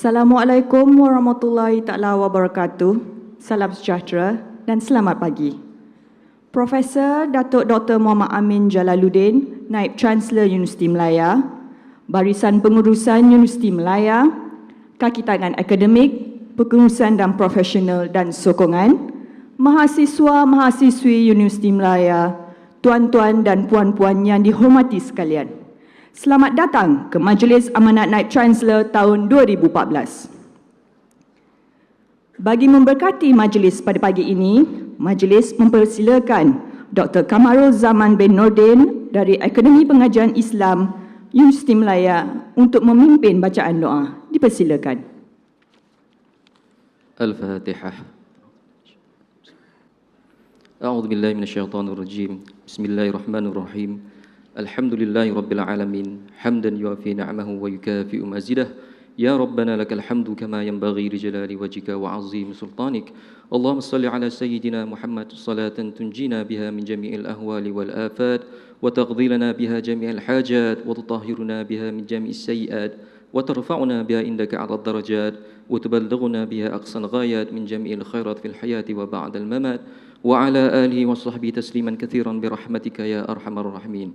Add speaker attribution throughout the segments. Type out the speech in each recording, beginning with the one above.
Speaker 1: Assalamualaikum warahmatullahi taala wabarakatuh. Salam sejahtera dan selamat pagi. Profesor Datuk Dr. Muhammad Amin Jalaluddin, Naib Chancellor Universiti Melaya, Barisan Pengurusan Universiti Melaya, Kaki Tangan Akademik, Pengurusan dan Profesional dan Sokongan, mahasiswa-mahasiswi Universiti Melaya, tuan-tuan dan puan-puan yang dihormati sekalian. Selamat datang ke Majlis Amanat Naib Chancellor tahun 2014. Bagi memberkati majlis pada pagi ini, majlis mempersilakan Dr. Kamarul Zaman bin Nordin dari Akademi Pengajian Islam Universiti Melaya untuk memimpin bacaan doa. Dipersilakan.
Speaker 2: Al-Fatihah. A'udzu billahi minasyaitonir rajim. Bismillahirrahmanirrahim. Alhamdulillahi rabbil alamin, hamdan yuafi ni'amahu wa yukafi'u mazidah. Ya Rabbana lakal hamdu kama yanbaghi li jalali wajhika wa 'azimi sultanik. Allahumma salli ala sayyidina Muhammad salatan tunjina biha min jami'il ahwali wal afat wa taqdi lana biha jami'al hajat wa tutahhiruna biha min jami'is sayyi'at wa tarfa'una biha indaka 'ala darajat wa tuballighuna biha aqsal ghayat min jami'il khairat fil hayati wa ba'dal mamat wa ala alihi wa sahbihi tasliman katsiran bi rahmatika ya arhamar rahimin.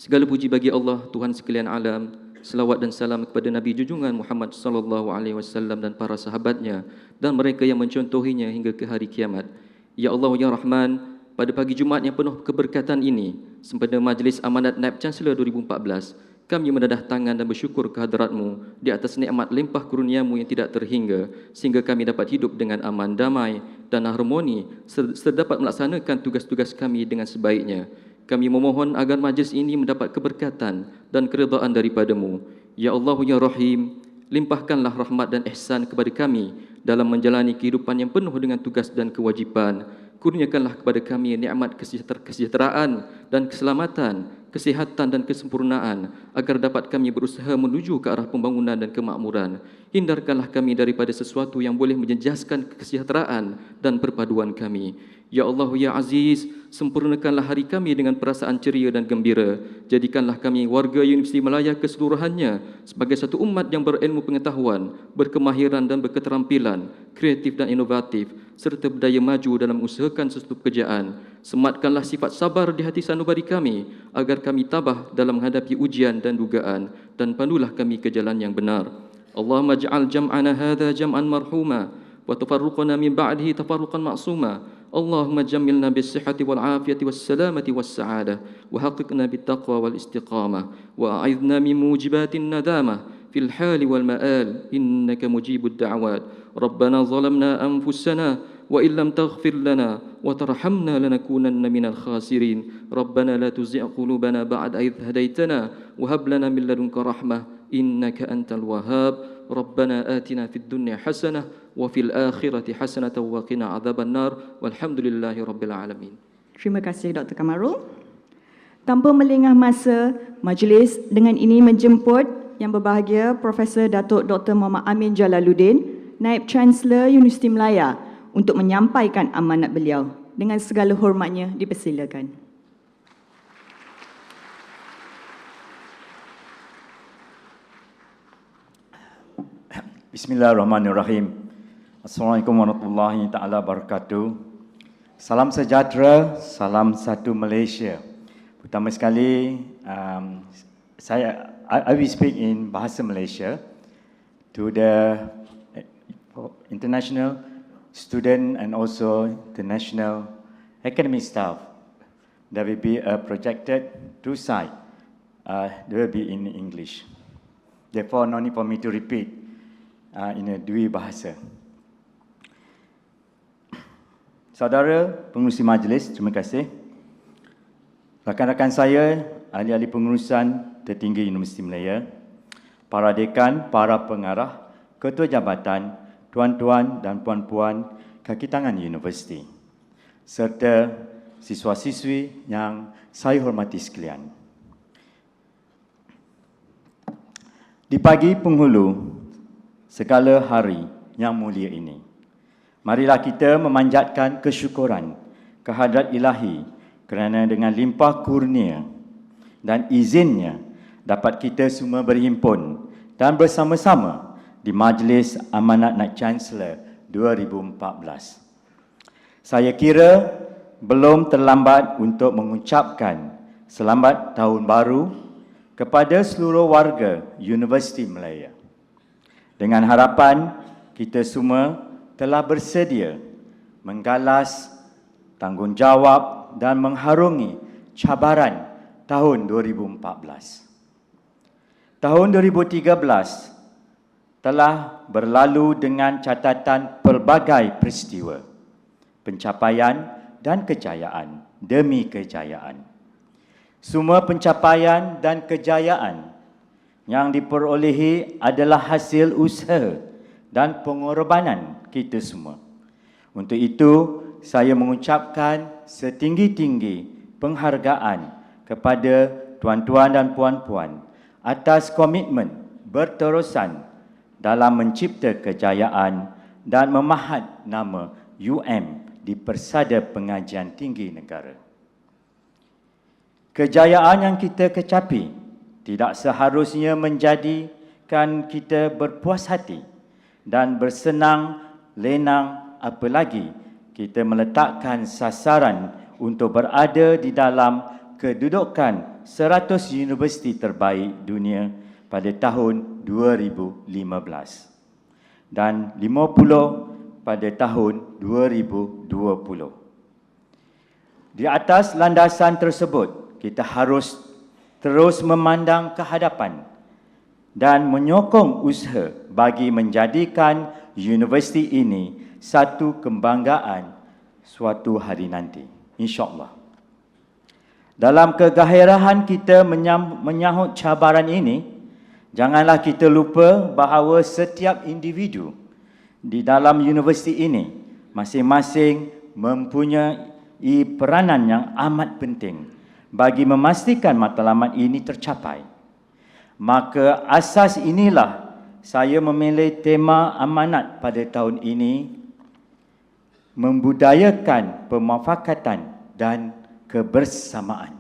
Speaker 2: Segala puji bagi Allah, Tuhan sekalian alam. Selawat dan salam kepada Nabi junjungan Muhammad sallallahu alaihi wasallam dan para sahabatnya dan mereka yang mencontohinya hingga ke hari kiamat. Ya Allah ya Rahman, pada pagi Jumaat yang penuh keberkatan ini, sempena Majlis Amanat Naib Chancellor 2014, kami mendadah tangan dan bersyukur kehadrat-Mu di atas nikmat limpah kurnia-Mu yang tidak terhingga, sehingga kami dapat hidup dengan aman, damai dan harmoni serta dapat melaksanakan tugas-tugas kami dengan sebaiknya. Kami memohon agar majlis ini mendapat keberkatan dan keredaan daripada-Mu. Ya Allah ya Rahim, limpahkanlah rahmat dan ihsan kepada kami dalam menjalani kehidupan yang penuh dengan tugas dan kewajipan. Kurniakanlah kepada kami nikmat kesejahteraan dan keselamatan, kesihatan dan kesempurnaan agar dapat kami berusaha menuju ke arah pembangunan dan kemakmuran. Hindarkanlah kami daripada sesuatu yang boleh menjejaskan kesejahteraan dan perpaduan kami. Ya Allah ya Aziz, sempurnakanlah hari kami dengan perasaan ceria dan gembira. Jadikanlah kami warga Universiti Melaya keseluruhannya sebagai satu umat yang berilmu pengetahuan, berkemahiran dan berketerampilan, kreatif dan inovatif, serta berdaya maju dalam mengusahakan sesuatu pekerjaan. Sematkanlah sifat sabar di hati sanubari kami agar kami tabah dalam menghadapi ujian dan dugaan, dan pandulah kami ke jalan yang benar. Allahumma ja'al jam'ana hadha jam'an marhuma wa tafarruqana min ba'dihi tafarruqan ma'suma. Allahumma jammilna bis-sihhati wal 'afiyati was-salamati was-sa'adah wa haqqiqna bit-taqwa wal istiqamah wa a'idhna min mujibatin nadamah fil hali wal ma'al innaka mujibud da'awat. Rabbana zalamna anfusana wa illam taghfir lana wa tarhamna lanakunanna minal khasirin. Rabbana la tuzigh qulubana ba'da idh hadaytana wa hab lana min ladunka rahmah innaka antal wahhab. Rabbana atina fid dunya hasanah wa fil akhirati hasanah wa qina adzaban nar walhamdulillahi rabbil alamin.
Speaker 1: Terima kasih Dr. Kamarul. Tanpa melengah masa, majlis dengan ini menjemput yang berbahagia Profesor Datuk Dr. Muhammad Amin Jalaluddin, Naib Chancellor Universiti Melaya untuk menyampaikan amanat beliau. Dengan segala hormatnya, dipersilakan.
Speaker 3: Bismillahirrahmanirrahim. Assalamualaikum warahmatullahi taala wabarakatuh. Salam sejahtera, salam satu Malaysia. Pertama sekali, I will speak in bahasa Malaysia to the international student and also the national academic staff. There will be a projected two side. There will be in English. Therefore, no need for me to repeat in a dua bahasa. Saudara pengurusi majlis, terima kasih. Rakan-rakan saya, ahli-ahli pengurusan tertinggi Universiti Melaya, para dekan, para pengarah, ketua jabatan, tuan-tuan dan puan-puan kaki tangan universiti, serta siswa-siswi yang saya hormati sekalian. Di pagi penghulu segala hari yang mulia ini, marilah kita memanjatkan kesyukuran kehadrat Ilahi kerana dengan limpah kurnia dan izinnya dapat kita semua berhimpun dan bersama-sama di Majlis Amanat Naib Chancellor 2014. Saya kira belum terlambat untuk mengucapkan selamat tahun baru kepada seluruh warga Universiti Malaya. Dengan harapan kita semua telah bersedia menggalas tanggungjawab dan mengharungi cabaran tahun 2014. Tahun 2013 telah berlalu dengan catatan pelbagai peristiwa, pencapaian dan kejayaan demi kejayaan. Semua pencapaian dan kejayaan yang diperolehi adalah hasil usaha dan pengorbanan kita semua. Untuk itu, saya mengucapkan setinggi-tinggi penghargaan kepada tuan-tuan dan puan-puan atas komitmen berterusan dalam mencipta kejayaan dan memahat nama di Persada Pengajian Tinggi Negara. Kejayaan yang kita kecapi tidak seharusnya menjadikan kita berpuas hati dan bersenang lenang, apalagi kita meletakkan sasaran untuk berada di dalam kedudukan 100 universiti terbaik dunia pada tahun 2015 dan 50 pada tahun 2020. Di atas landasan tersebut, kita harus terus memandang ke hadapan dan menyokong usaha bagi menjadikan universiti ini satu kebanggaan suatu hari nanti, insya-Allah. Dalam kegairahan kita menyahut cabaran ini, janganlah kita lupa bahawa setiap individu di dalam universiti ini masing-masing mempunyai peranan yang amat penting bagi memastikan matlamat ini tercapai. Maka asas inilah saya memilih tema amanat pada tahun ini, membudayakan pemufakatan dan kebersamaan.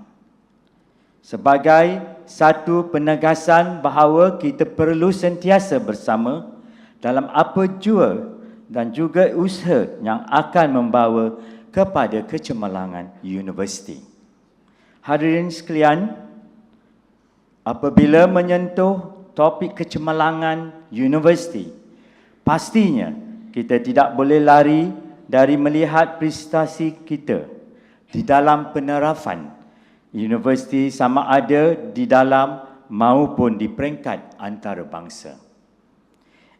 Speaker 3: Sebagai satu penegasan bahawa kita perlu sentiasa bersama dalam apa jua dan juga usaha yang akan membawa kepada kecemerlangan universiti. Hadirin sekalian, apabila menyentuh topik kecemerlangan universiti, pastinya kita tidak boleh lari dari melihat prestasi kita di dalam penerapan universiti sama ada di dalam maupun di peringkat antarabangsa.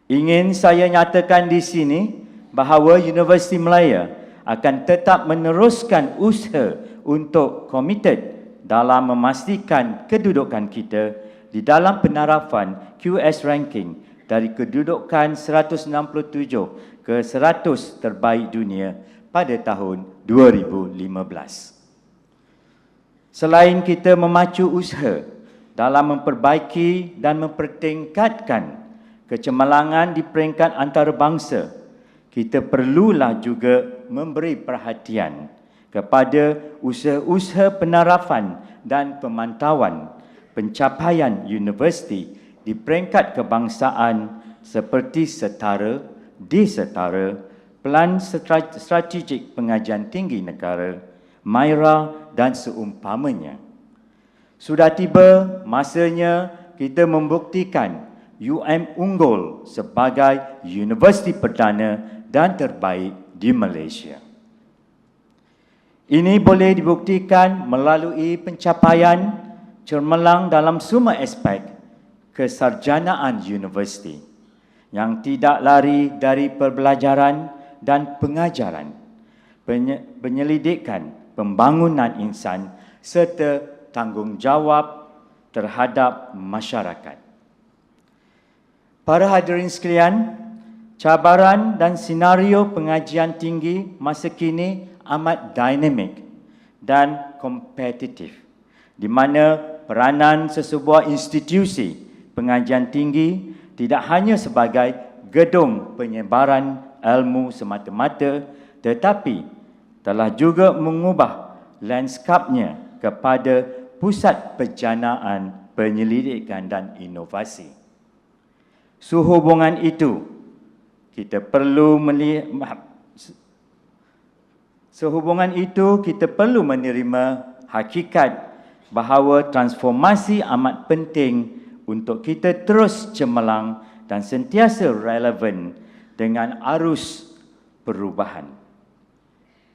Speaker 3: Ingin saya nyatakan di sini bahawa Universiti Malaya akan tetap meneruskan usaha untuk komited dalam memastikan kedudukan kita di dalam penerapan QS ranking dari kedudukan 167 ke 100 terbaik dunia pada tahun 2015. Selain kita memacu usaha dalam memperbaiki dan mempertingkatkan kecemerlangan di peringkat antarabangsa, kita perlulah juga memberi perhatian kepada usaha-usaha penerapan dan pemantauan pencapaian universiti di peringkat kebangsaan seperti setara, disetara, Pelan Strategik Pengajian Tinggi Negara, MAIRA dan seumpamanya. Sudah tiba masanya kita membuktikan unggul sebagai universiti perdana dan terbaik di Malaysia. Ini boleh dibuktikan melalui pencapaian cemerlang dalam semua aspek kesarjanaan universiti yang tidak lari dari pembelajaran dan pengajaran, penyelidikan, pembangunan insan serta tanggungjawab terhadap masyarakat. Para hadirin sekalian, cabaran dan senario pengajian tinggi masa kini amat dinamik dan kompetitif, di mana peranan sesebuah institusi pengajian tinggi tidak hanya sebagai gedung penyebaran ilmu semata-mata, tetapi telah juga mengubah lanskapnya kepada pusat penjanaan, penyelidikan dan inovasi. Sehubungan itu, kita perlu menerima hakikat bahawa transformasi amat penting untuk kita terus cemerlang dan sentiasa relevan dengan arus perubahan.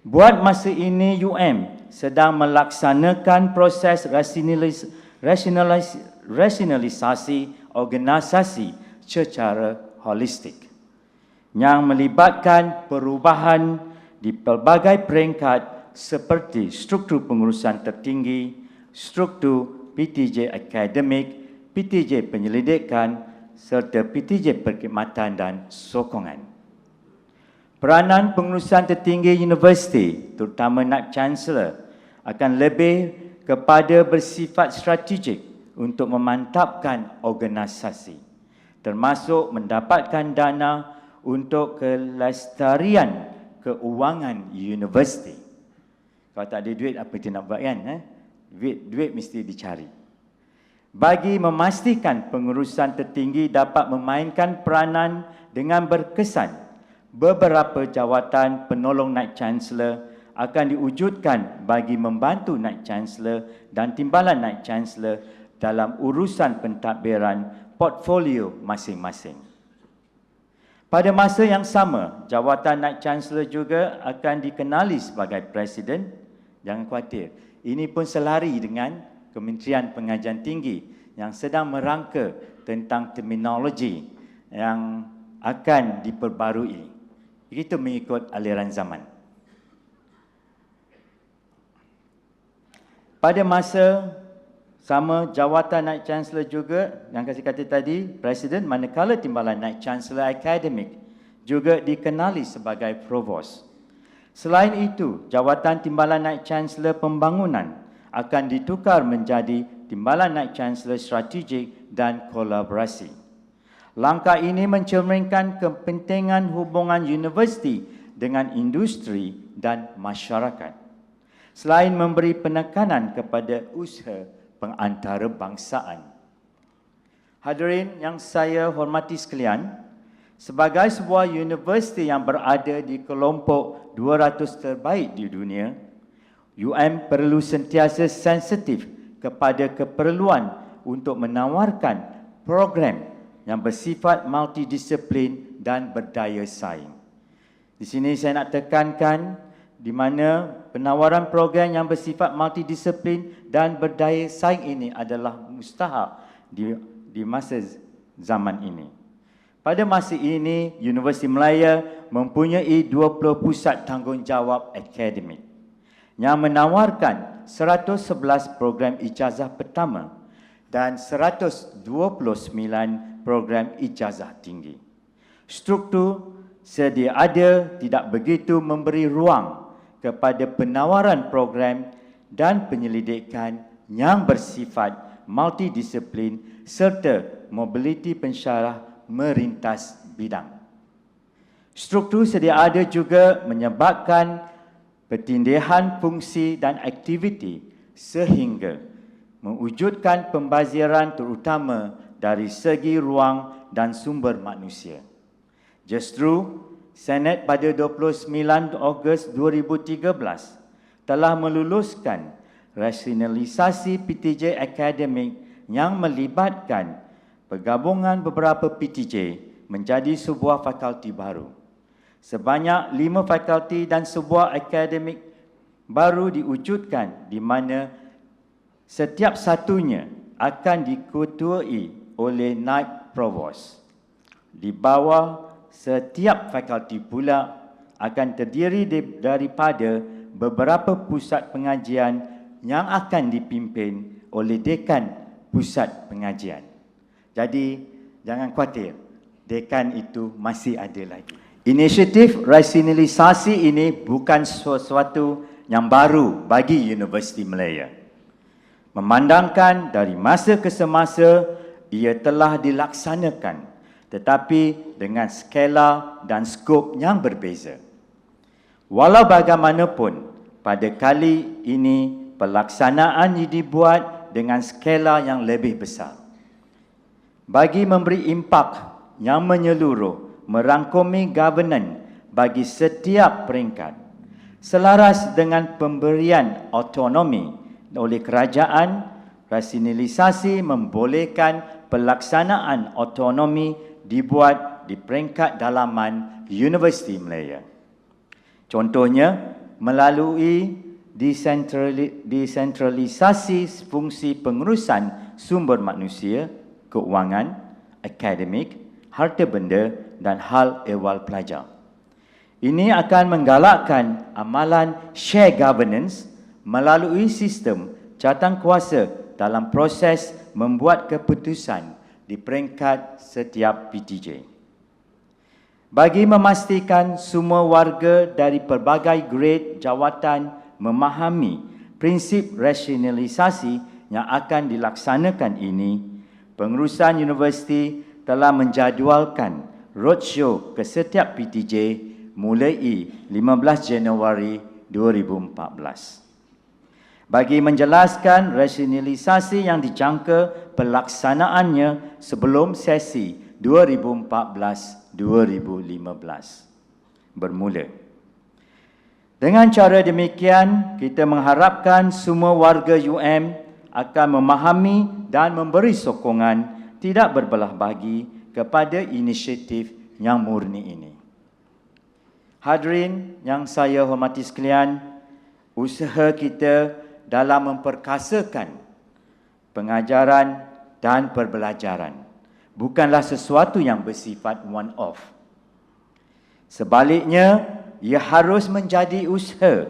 Speaker 3: Buat masa ini, sedang melaksanakan proses rasionalisasi organisasi secara holistik yang melibatkan perubahan di pelbagai peringkat seperti struktur pengurusan tertinggi, struktur PTJ akademik, PTJ penyelidikan serta PTJ perkhidmatan dan sokongan. Peranan pengurusan tertinggi universiti, terutama Naib Chancellor, akan lebih kepada bersifat strategik untuk memantapkan organisasi, termasuk mendapatkan dana untuk kelestarian keuangan universiti. Kalau tak ada duit, apa kita nak buat kan? Duit mesti dicari. Bagi memastikan pengurusan tertinggi dapat memainkan peranan dengan berkesan, beberapa jawatan penolong Naib Chancellor akan diwujudkan bagi membantu Naib Chancellor dan timbalan Naib Chancellor dalam urusan pentadbiran portfolio masing-masing. Pada masa yang sama, jawatan Naib Chancellor juga akan dikenali sebagai Presiden. Jangan khawatir, ini pun selari dengan Kementerian Pengajian Tinggi yang sedang merangka tentang terminologi yang akan diperbarui. Itu mengikut aliran zaman. Pada masa sama, jawatan Naib Chancellor juga, yang saya kata tadi, Presiden, manakala timbalan Naib Chancellor akademik juga dikenali sebagai Provost. Selain itu, jawatan timbalan Naib Chancellor pembangunan akan ditukar menjadi timbalan Naib Chancellor strategik dan kolaborasi. Langkah ini mencerminkan kepentingan hubungan universiti dengan industri dan masyarakat, selain memberi penekanan kepada usaha pengantarbangsaan. Hadirin yang saya hormati sekalian, sebagai sebuah universiti yang berada di kelompok 200 terbaik di dunia, perlu sentiasa sensitif kepada keperluan untuk menawarkan program yang bersifat multidisiplin dan berdaya saing. Di sini saya nak tekankan di mana penawaran program yang bersifat multidisiplin dan berdaya saing ini adalah mustahak di masa zaman ini. Pada masa ini, Universiti Malaya mempunyai 20 pusat tanggungjawab akademik yang menawarkan 111 program ijazah pertama dan 129 program ijazah tinggi. Struktur sedia ada tidak begitu memberi ruang kepada penawaran program dan penyelidikan yang bersifat multidisiplin serta mobiliti pensyarah merintas bidang. Struktur sedia ada juga menyebabkan pertindihan fungsi dan aktiviti sehingga mewujudkan pembaziran terutama dari segi ruang dan sumber manusia. Justru, Senat pada 29 Ogos 2013 telah meluluskan rasionalisasi PTJ akademik yang melibatkan pergabungan beberapa PTJ menjadi sebuah fakulti baru. Sebanyak 5 fakulti dan sebuah akademik baru diwujudkan di mana setiap satunya akan diketuai oleh Naib Provost. Di bawah setiap fakulti pula akan terdiri daripada beberapa pusat pengajian yang akan dipimpin oleh dekan pusat pengajian. Jadi, jangan khawatir, dekan itu masih ada lagi. Inisiatif rasionalisasi ini bukan sesuatu yang baru bagi Universiti Malaya. Memandangkan dari masa ke semasa, ia telah dilaksanakan tetapi dengan skala dan skop yang berbeza. Walau bagaimanapun, pada kali ini pelaksanaan dibuat dengan skala yang lebih besar. Bagi memberi impak yang menyeluruh merangkumi governance bagi setiap peringkat. Selaras dengan pemberian autonomi oleh kerajaan, rasionalisasi membolehkan pelaksanaan autonomi dibuat di peringkat dalaman Universiti Malaya. Contohnya, melalui desentralisasi fungsi pengurusan sumber manusia, keuangan, akademik, harta benda dan hal ehwal pelajar. Ini akan menggalakkan amalan share governance melalui sistem catatan kuasa dalam proses membuat keputusan di peringkat setiap PTJ. Bagi memastikan semua warga dari pelbagai grade jawatan memahami prinsip rasionalisasi yang akan dilaksanakan ini, pengurusan universiti telah menjadualkan roadshow ke setiap PTJ mulai 15 Januari 2014. Bagi menjelaskan rasionalisasi yang dijangka pelaksanaannya sebelum sesi 2014-2015 bermula. Dengan cara demikian, kita mengharapkan semua warga UM akan memahami dan memberi sokongan tidak berbelah bagi kepada inisiatif yang murni ini. Hadirin yang saya hormati sekalian, usaha kita dalam memperkasakan pengajaran dan perbelajaran bukanlah sesuatu yang bersifat one-off. Sebaliknya, ia harus menjadi usaha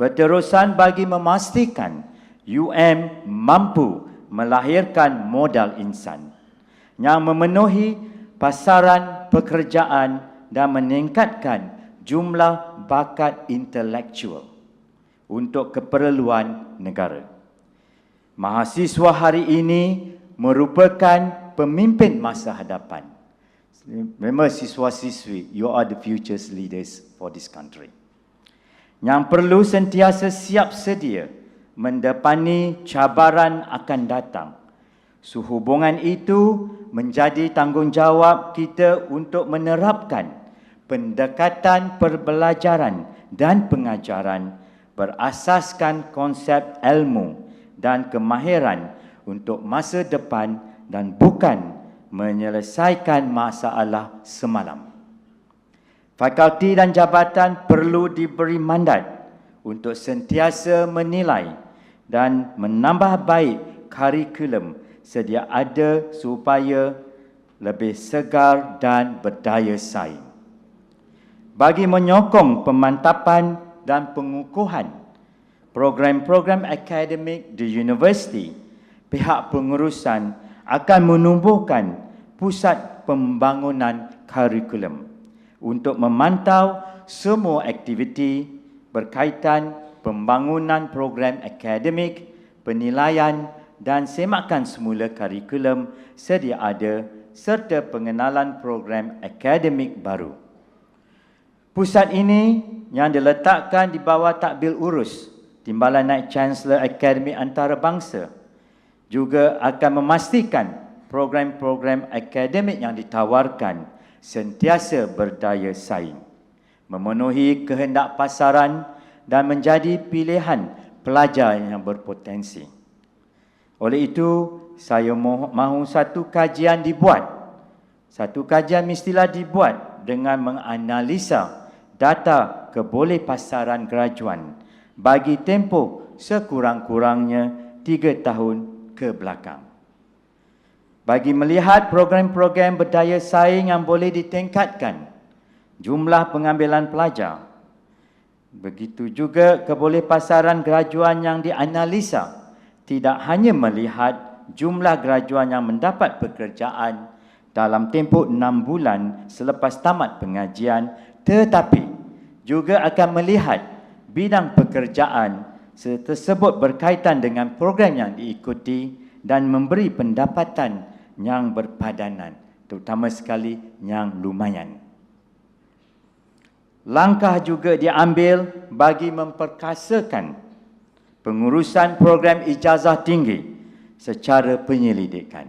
Speaker 3: berterusan bagi memastikan UM mampu melahirkan modal insan yang memenuhi pasaran pekerjaan dan meningkatkan jumlah bakat intelektual untuk keperluan negara. Mahasiswa hari ini merupakan pemimpin masa hadapan. Remember, siswa-siswi, you are the future leaders for this country. Yang perlu sentiasa siap sedia mendepani cabaran akan datang. Sehubungan itu menjadi tanggungjawab kita untuk menerapkan pendekatan perbelajaran dan pengajaran berasaskan konsep ilmu dan kemahiran untuk masa depan dan bukan menyelesaikan masalah semalam. Fakulti dan jabatan perlu diberi mandat untuk sentiasa menilai dan menambah baik kurikulum sedia ada supaya lebih segar dan berdaya saing. Bagi menyokong pemantapan dan pengukuhan program-program akademik di universiti, pihak pengurusan akan menumbuhkan pusat pembangunan kurikulum untuk memantau semua aktiviti berkaitan pembangunan program akademik, penilaian dan semakan semula kurikulum sedia ada serta pengenalan program akademik baru. Pusat ini yang diletakkan di bawah takbil urus Timbalan Naib Chancellor Akademik Antarabangsa juga akan memastikan program-program akademik yang ditawarkan sentiasa berdaya saing, memenuhi kehendak pasaran dan menjadi pilihan pelajar yang berpotensi. Oleh itu, saya mahu satu kajian dibuat. Satu kajian mestilah dibuat dengan menganalisa data kebolehpasaran graduan bagi tempoh sekurang-kurangnya 3 tahun ke belakang. Bagi melihat program-program berdaya saing yang boleh ditingkatkan jumlah pengambilan pelajar. Begitu juga kebolehpasaran graduan yang dianalisa tidak hanya melihat jumlah graduan yang mendapat pekerjaan dalam tempoh 6 bulan selepas tamat pengajian, tetapi juga akan melihat bidang pekerjaan tersebut berkaitan dengan program yang diikuti dan memberi pendapatan yang berpadanan, terutama sekali yang lumayan. Langkah juga diambil bagi memperkasakan pengurusan program ijazah tinggi secara penyelidikan.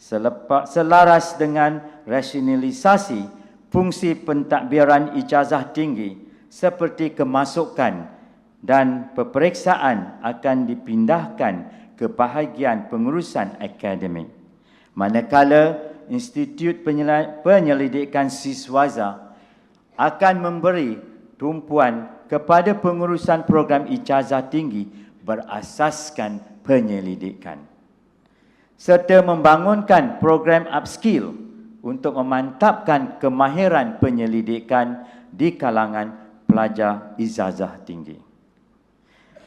Speaker 3: Selaras dengan rasionalisasi fungsi pentadbiran ijazah tinggi seperti kemasukan dan peperiksaan akan dipindahkan ke bahagian pengurusan akademik. Manakala Institut Penyelidikan Siswaza akan memberi tumpuan kepada pengurusan program ijazah tinggi berasaskan penyelidikan, serta membangunkan program upskill untuk memantapkan kemahiran penyelidikan di kalangan pelajar ijazah tinggi.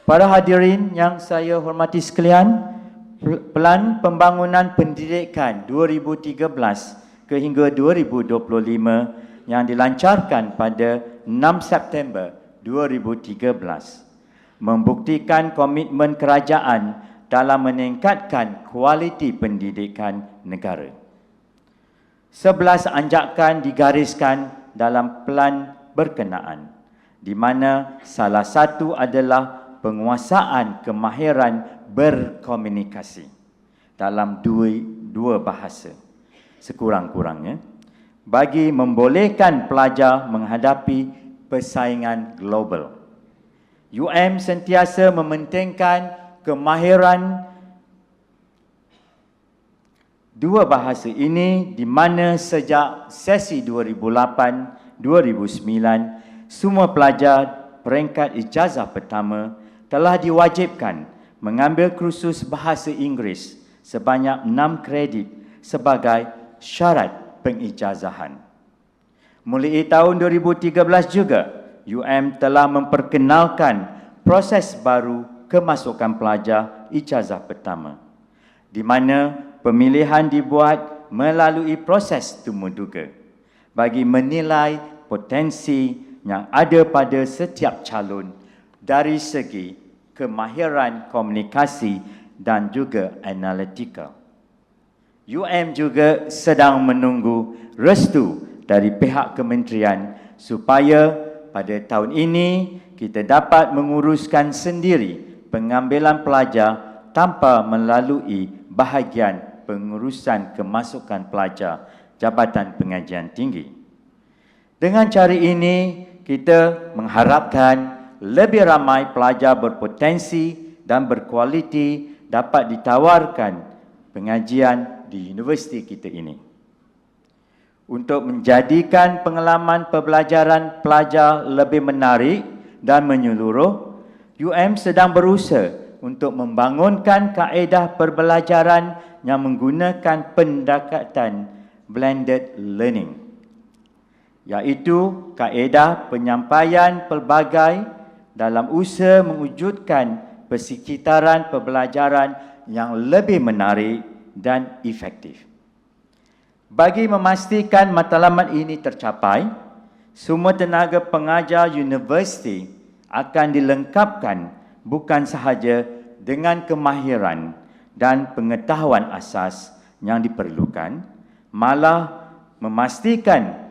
Speaker 3: Para hadirin yang saya hormati sekalian, Pelan Pembangunan Pendidikan 2013 hingga 2025 yang dilancarkan pada 6 September 2013 membuktikan komitmen kerajaan dalam meningkatkan kualiti pendidikan negara. 11 anjakan digariskan dalam pelan berkenaan, di mana salah satu adalah penguasaan kemahiran berkomunikasi dalam dua bahasa sekurang-kurangnya bagi membolehkan pelajar menghadapi persaingan global. UM sentiasa mementingkan kemahiran dua bahasa ini, di mana sejak sesi 2008-2009 semua pelajar peringkat ijazah pertama telah diwajibkan mengambil kursus bahasa Inggeris sebanyak 6 kredit sebagai syarat pengijazahan. Mulai tahun 2013 juga, UM telah memperkenalkan proses baru kemasukan pelajar ijazah pertama, di mana pemilihan dibuat melalui proses tumuduga bagi menilai potensi yang ada pada setiap calon dari segi kemahiran komunikasi dan juga analitikal. UM juga sedang menunggu restu dari pihak kementerian supaya pada tahun ini kita dapat menguruskan sendiri pengambilan pelajar tanpa melalui bahagian pengurusan kemasukan pelajar Jabatan Pengajian Tinggi. Dengan cara ini, kita mengharapkan lebih ramai pelajar berpotensi dan berkualiti dapat ditawarkan pengajian di universiti kita ini. Untuk menjadikan pengalaman pembelajaran pelajar lebih menarik dan menyeluruh, UM sedang berusaha untuk membangunkan kaedah pembelajaran yang menggunakan pendekatan blended learning, iaitu kaedah penyampaian pelbagai dalam usaha mewujudkan persekitaran pembelajaran yang lebih menarik dan efektif. Bagi memastikan matlamat ini tercapai, semua tenaga pengajar universiti akan dilengkapkan bukan sahaja dengan kemahiran dan pengetahuan asas yang diperlukan, malah memastikan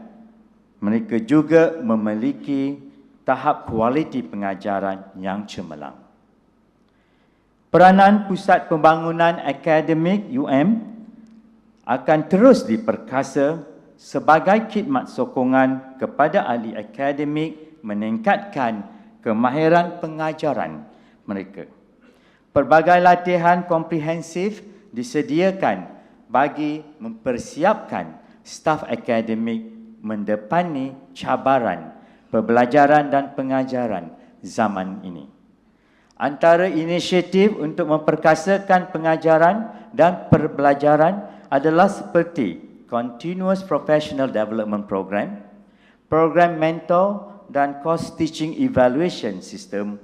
Speaker 3: mereka juga memiliki tahap kualiti pengajaran yang cemerlang. Peranan Pusat Pembangunan Akademik UM akan terus diperkasa sebagai khidmat sokongan kepada ahli akademik meningkatkan kemahiran pengajaran mereka. Pelbagai latihan komprehensif disediakan bagi mempersiapkan staf akademik mendepani cabaran pembelajaran dan pengajaran zaman ini. Antara inisiatif untuk memperkasakan pengajaran dan pembelajaran adalah seperti Continuous Professional Development Program, Program Mentor dan Course Teaching Evaluation System,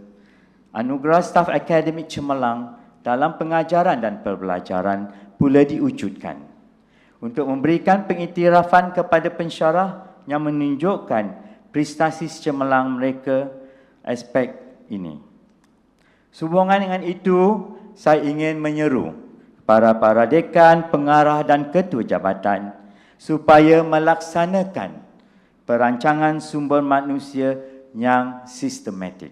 Speaker 3: anugerah staf akademik cemerlang dalam pengajaran dan pembelajaran pula diwujudkan untuk memberikan pengiktirafan kepada pensyarah yang menunjukkan prestasi cemerlang mereka aspek ini. Sehubungan dengan itu, saya ingin menyeru para dekan, pengarah dan ketua jabatan supaya melaksanakan perancangan sumber manusia yang sistematik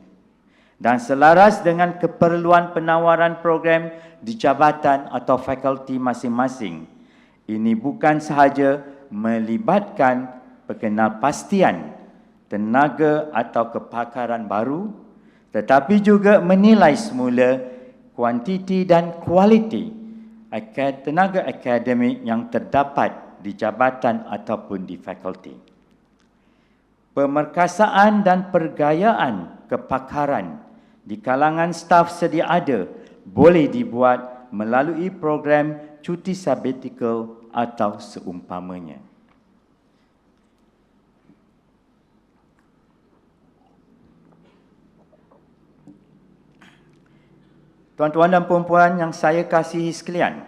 Speaker 3: dan selaras dengan keperluan penawaran program di jabatan atau fakulti masing-masing. Ini bukan sahaja melibatkan pengenalpastian tenaga atau kepakaran baru, tetapi juga menilai semula kuantiti dan kualiti tenaga akademik yang terdapat di jabatan ataupun di fakulti. Pemerkasaan dan pergayaan kepakaran di kalangan staf sedia ada boleh dibuat melalui program cuti sabbatical atau seumpamanya. Tuan-tuan dan puan-puan yang saya kasihi sekalian,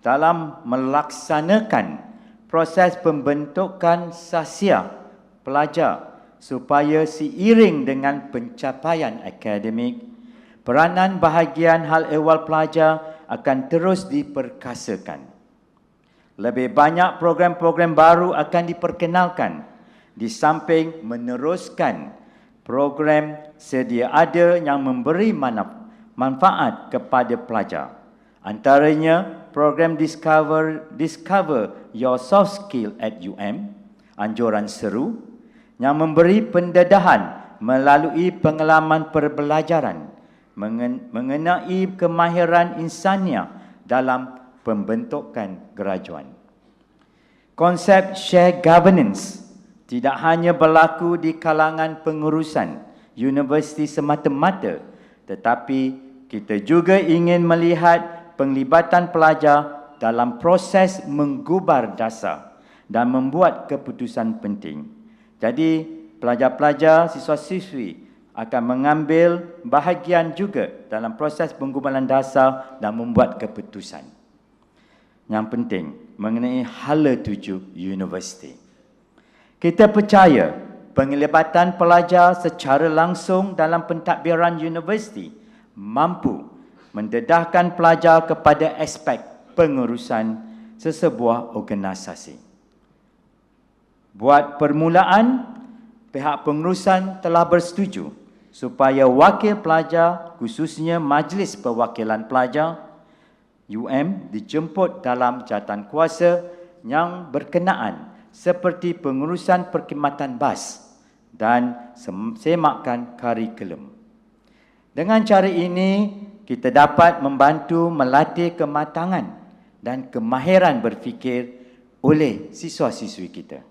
Speaker 3: dalam melaksanakan proses pembentukan sahsia pelajar supaya seiring dengan pencapaian akademik, peranan bahagian hal ehwal pelajar akan terus diperkasakan. Lebih banyak program-program baru akan diperkenalkan di samping meneruskan program sedia ada yang memberi manfaat kepada pelajar. Antaranya program Discover Your Soft Skill at UM, anjuran seru yang memberi pendedahan melalui pengalaman perbelajaran mengenai kemahiran insania dalam pembentukan graduan. Konsep share governance tidak hanya berlaku di kalangan pengurusan universiti semata-mata, tetapi kita juga ingin melihat penglibatan pelajar dalam proses menggubar dasar dan membuat keputusan penting. Jadi, pelajar-pelajar, siswa-siswi akan mengambil bahagian juga dalam proses penggubaran dasar dan membuat keputusan. Yang penting, mengenai hala tuju universiti. Kita percaya penglibatan pelajar secara langsung dalam pentadbiran universiti mampu mendedahkan pelajar kepada aspek pengurusan sesebuah organisasi. Buat permulaan, pihak pengurusan telah bersetuju supaya wakil pelajar, khususnya Majlis Perwakilan Pelajar UM, dijemput dalam jawatankuasa yang berkenaan seperti pengurusan perkhidmatan bas dan semakan kurikulum. Dengan cara ini, kita dapat membantu melatih kematangan dan kemahiran berfikir oleh siswa-siswi kita.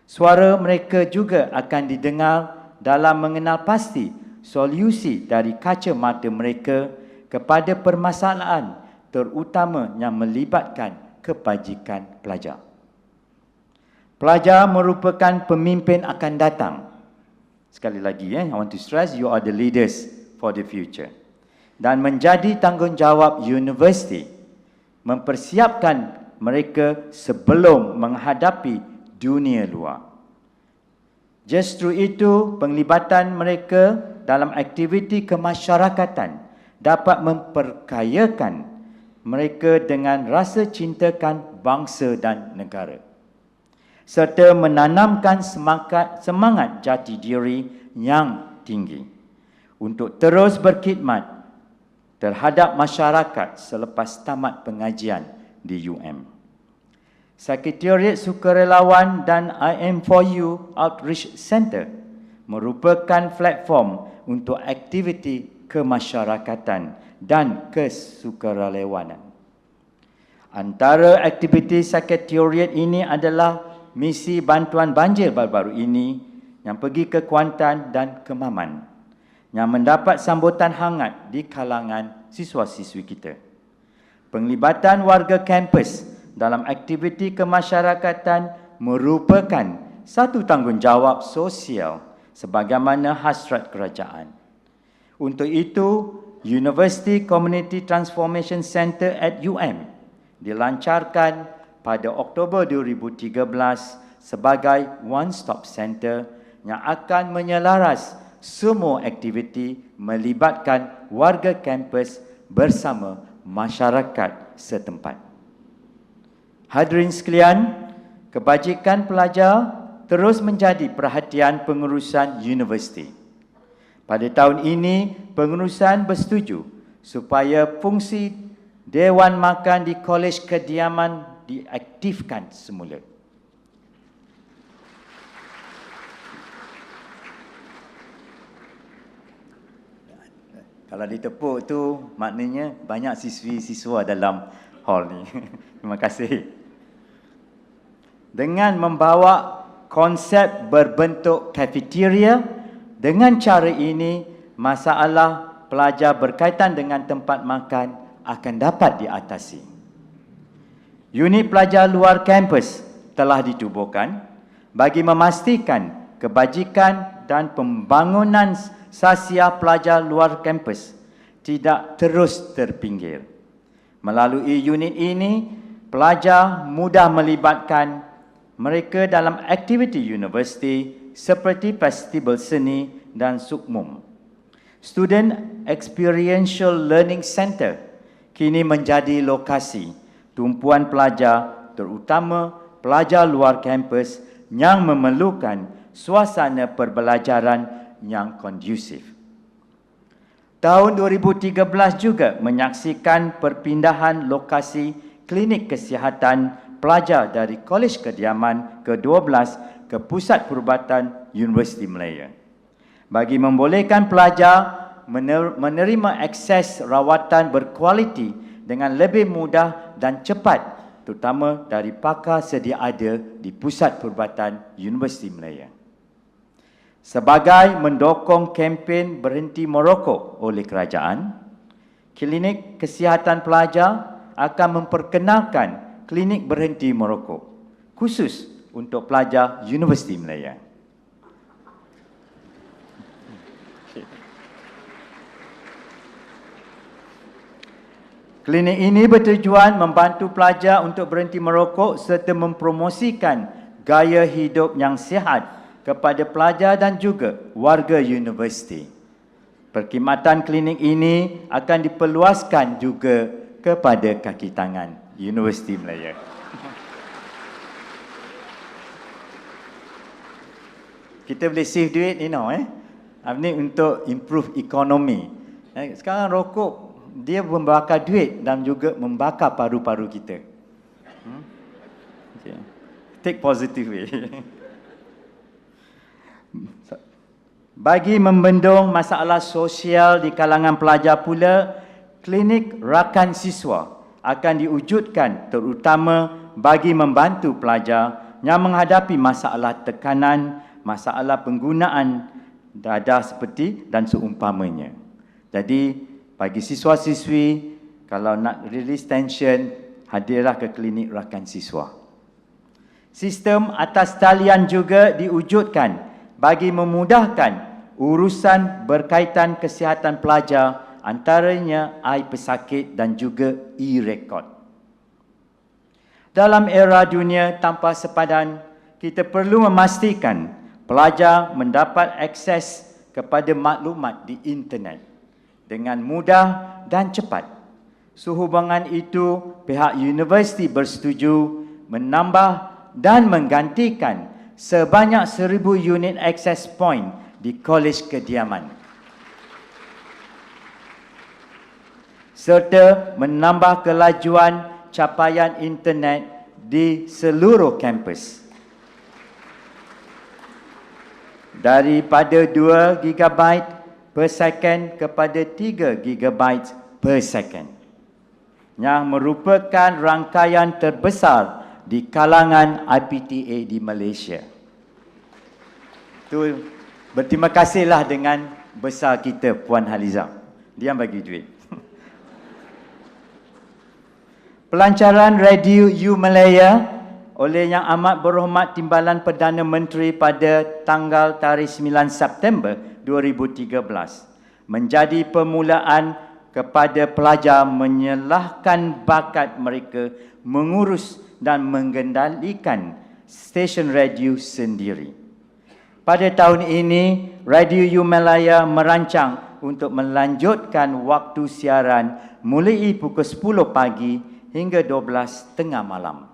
Speaker 3: Suara mereka juga akan didengar dalam mengenal pasti solusi dari kacamata mereka kepada permasalahan terutama yang melibatkan kebajikan pelajar. Pelajar merupakan pemimpin akan datang. Sekali lagi, I want to stress, you are the leaders for the future. Dan menjadi tanggungjawab universiti mempersiapkan mereka sebelum menghadapi dunia luar. Justru itu, penglibatan mereka dalam aktiviti kemasyarakatan dapat memperkayakan mereka dengan rasa cintakan bangsa dan negara, serta menanamkan semangat jati diri yang tinggi untuk terus berkhidmat terhadap masyarakat selepas tamat pengajian di UM. Sekretariat Sukarelawan dan IM4U Outreach Center merupakan platform untuk aktiviti kemasyarakatan dan kesukarelawanan. Antara aktiviti sekretariat ini adalah misi bantuan banjir baru-baru ini yang pergi ke Kuantan dan Kemaman, yang mendapat sambutan hangat di kalangan siswa-siswi kita. Penglibatan warga kampus dalam aktiviti kemasyarakatan merupakan satu tanggungjawab sosial sebagaimana hasrat kerajaan. Untuk itu, University Community Transformation Center at UM dilancarkan pada Oktober 2013 sebagai one-stop center yang akan menyelaras semua aktiviti melibatkan warga kampus bersama masyarakat setempat. Hadirin sekalian, kebajikan pelajar terus menjadi perhatian pengurusan universiti. Pada tahun ini, pengurusan bersetuju supaya fungsi Dewan Makan di Kolej Kediaman diaktifkan semula. Kalau ditepuk tu maknanya banyak siswi-siswa dalam hall ni. Terima kasih. Dengan membawa konsep berbentuk kafeteria, dengan cara ini masalah pelajar berkaitan dengan tempat makan akan dapat diatasi. Unit pelajar luar kampus telah ditubuhkan bagi memastikan kebajikan dan pembangunan sasial pelajar luar kampus tidak terus terpinggir. Melalui unit ini, pelajar mudah melibatkan mereka dalam aktiviti universiti seperti festival seni dan sukmum. Student Experiential Learning Center kini menjadi lokasi tumpuan pelajar, terutama pelajar luar kampus yang memerlukan suasana perbelajaran yang kondusif. Tahun 2013 juga menyaksikan perpindahan lokasi klinik kesihatan pelajar dari Kolej Kediaman ke-12 ke Pusat Perubatan Universiti Malaya. Bagi membolehkan pelajar menerima akses rawatan berkualiti dengan lebih mudah dan cepat, terutama dari pakar sedia ada di Pusat Perubatan Universiti Malaya. Sebagai mendukung kempen berhenti merokok oleh kerajaan, klinik kesihatan pelajar akan memperkenalkan klinik berhenti merokok khusus untuk pelajar Universiti Malaya. Klinik ini bertujuan membantu pelajar untuk berhenti merokok serta mempromosikan gaya hidup yang sihat kepada pelajar dan juga warga universiti. Perkhidmatan klinik ini akan diperluaskan juga kepada kaki tangan Universiti Malaya. Kita boleh save duit, Ini untuk improve ekonomi. Sekarang rokok, dia membakar duit dan juga membakar paru-paru kita. Okay. Take positive way. Bagi membendung masalah sosial di kalangan pelajar pula, klinik rakan siswa akan diwujudkan terutama bagi membantu pelajar yang menghadapi masalah tekanan, masalah penggunaan dadah seperti dan seumpamanya. Jadi, bagi siswa-siswi, kalau nak release tension, hadirlah ke klinik rakan siswa. Sistem atas talian juga diwujudkan bagi memudahkan urusan berkaitan kesihatan pelajar, antaranya pesakit dan juga e-rekod. Dalam era dunia tanpa sepadan, kita perlu memastikan pelajar mendapat akses kepada maklumat di internet dengan mudah dan cepat. Sehubungan itu, pihak universiti bersetuju menambah dan menggantikan sebanyak 1,000 unit access point di Kolej Kediaman, serta menambah kelajuan capaian internet di seluruh kampus daripada 2 GB per second kepada 3 GB per second, yang merupakan rangkaian terbesar di kalangan IPTA di Malaysia. Tu berterima kasihlah dengan besar kita Puan Haliza. Dia bagi duit. Pelancaran Radio U Malaya oleh Yang Amat Berhormat Timbalan Perdana Menteri pada tanggal tarikh 9 September 2013 menjadi permulaan kepada pelajar menyalahkan bakat mereka mengurus dan mengendalikan stesen radio sendiri. Pada tahun ini, Radio U Malaya merancang untuk melanjutkan waktu siaran mulai pukul 10 pagi hingga 12 tengah malam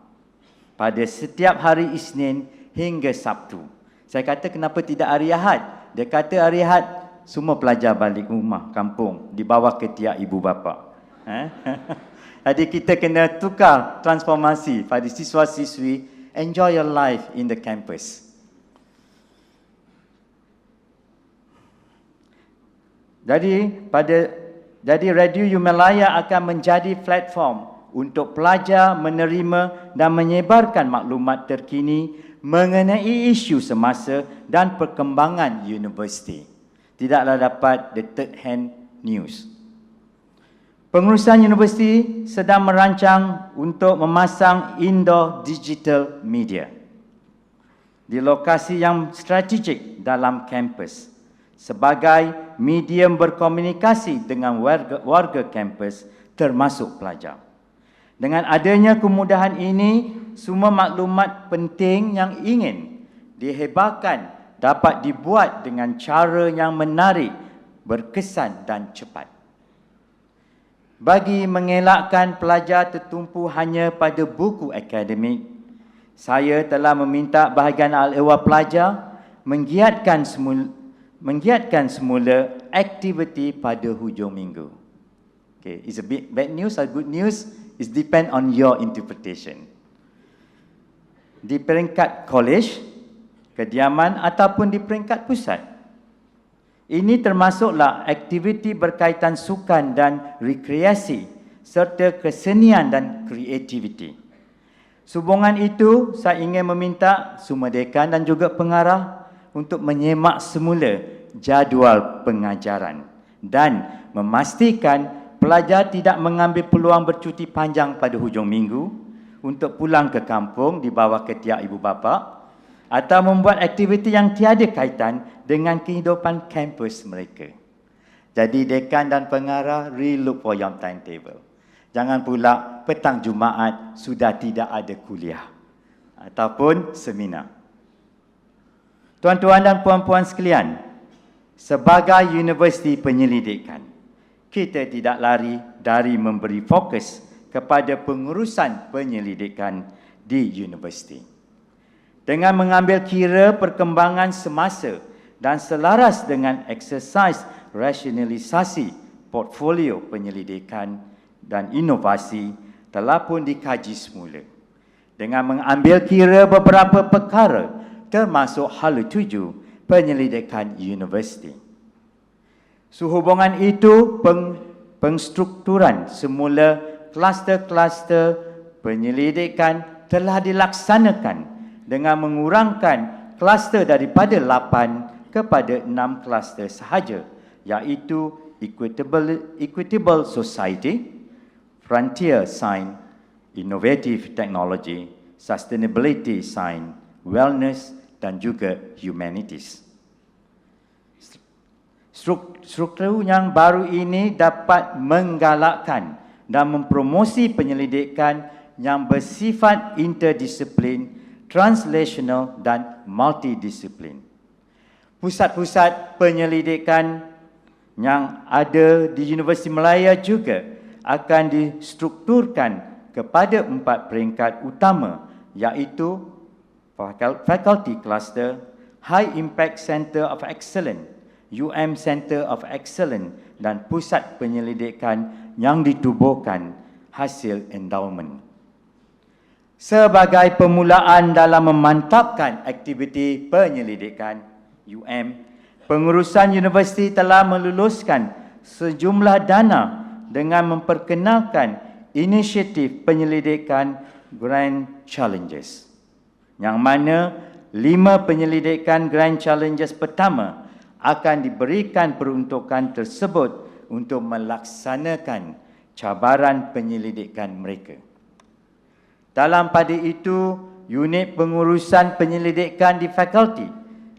Speaker 3: pada setiap hari Isnin hingga Sabtu. Saya kata kenapa tidak hari Ahad? Dia kata hari Ahad semua pelajar balik rumah kampung di bawah ketiak ibu bapa. Jadi kita kena tukar transformasi pada siswa-siswi, enjoy your life in the campus. Jadi Radio Himalaya akan menjadi platform untuk pelajar menerima dan menyebarkan maklumat terkini mengenai isu semasa dan perkembangan universiti. Tidaklah dapat the third hand news. Pengurusan universiti sedang merancang untuk memasang indoor digital media di lokasi yang strategik dalam kampus sebagai medium berkomunikasi dengan warga kampus termasuk pelajar. Dengan adanya kemudahan ini, semua maklumat penting yang ingin dihebarkan dapat dibuat dengan cara yang menarik, berkesan dan cepat. Bagi mengelakkan pelajar tertumpu hanya pada buku akademik, saya telah meminta bahagian ahli-ehwal pelajar menggiatkan semula aktiviti pada hujung minggu. Okay, it's a bit bad news or good news, it depend on your interpretation. Di peringkat college, kediaman ataupun di peringkat pusat. Ini termasuklah aktiviti berkaitan sukan dan rekreasi serta kesenian dan kreativiti. Sehubungan itu, saya ingin meminta semua dekan dan juga pengarah untuk menyemak semula jadual pengajaran dan memastikan pelajar tidak mengambil peluang bercuti panjang pada hujung minggu untuk pulang ke kampung di bawah ketiak ibu bapa atau membuat aktiviti yang tiada kaitan dengan kehidupan kampus mereka. Jadi dekan dan pengarah re-look for your timetable. Jangan pula petang Jumaat sudah tidak ada kuliah ataupun seminar. Tuan-tuan dan puan-puan sekalian, sebagai universiti penyelidikan, kita tidak lari dari memberi fokus kepada pengurusan penyelidikan di universiti. Dengan mengambil kira perkembangan semasa dan selaras dengan eksersis rasionalisasi portfolio penyelidikan dan inovasi telah pun dikaji semula. Dengan mengambil kira beberapa perkara termasuk hala tuju penyelidikan universiti. Sehubungan itu, pengstrukturan semula kluster-kluster penyelidikan telah dilaksanakan dengan mengurangkan kluster daripada 8 kepada 6 kluster sahaja, iaitu Equitable Society, Frontier Science, Innovative Technology, Sustainability Science, Wellness dan juga Humanities. Struktur yang baru ini dapat menggalakkan dan mempromosi penyelidikan yang bersifat interdisiplin, translational dan multidisiplin. Pusat-pusat penyelidikan yang ada di Universiti Malaya juga akan distrukturkan kepada 4 peringkat utama, iaitu Faculty Cluster, High Impact Center of Excellence, Center of Excellence dan pusat penyelidikan yang ditubuhkan hasil endowment. Sebagai permulaan dalam memantapkan aktiviti penyelidikan pengurusan universiti telah meluluskan sejumlah dana dengan memperkenalkan inisiatif penyelidikan Grand Challenges, yang mana 5 penyelidikan Grand Challenges pertama akan diberikan peruntukan tersebut untuk melaksanakan cabaran penyelidikan mereka. Dalam pada itu, unit pengurusan penyelidikan di fakulti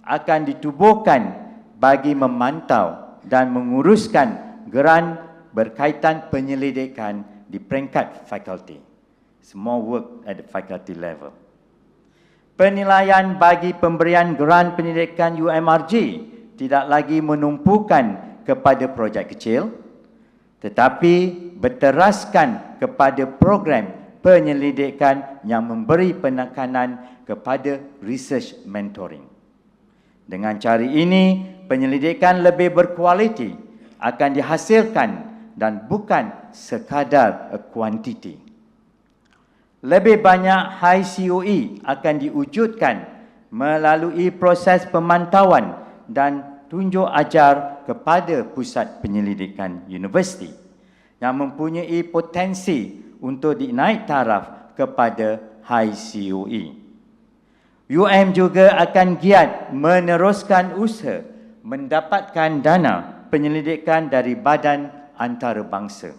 Speaker 3: akan ditubuhkan bagi memantau dan menguruskan geran berkaitan penyelidikan di peringkat fakulti. Semua work at the faculty level. Penilaian bagi pemberian geran pendidikan UMRG tidak lagi menumpukan kepada projek kecil, tetapi berteraskan kepada program penyelidikan yang memberi penekanan kepada research mentoring. Dengan cara ini, penyelidikan lebih berkualiti akan dihasilkan dan bukan sekadar kuantiti. Lebih banyak high COE akan diwujudkan melalui proses pemantauan dan tunjuk ajar kepada pusat penyelidikan universiti yang mempunyai potensi untuk dinaik taraf kepada high COE. UM juga akan giat meneruskan usaha mendapatkan dana penyelidikan dari badan antarabangsa.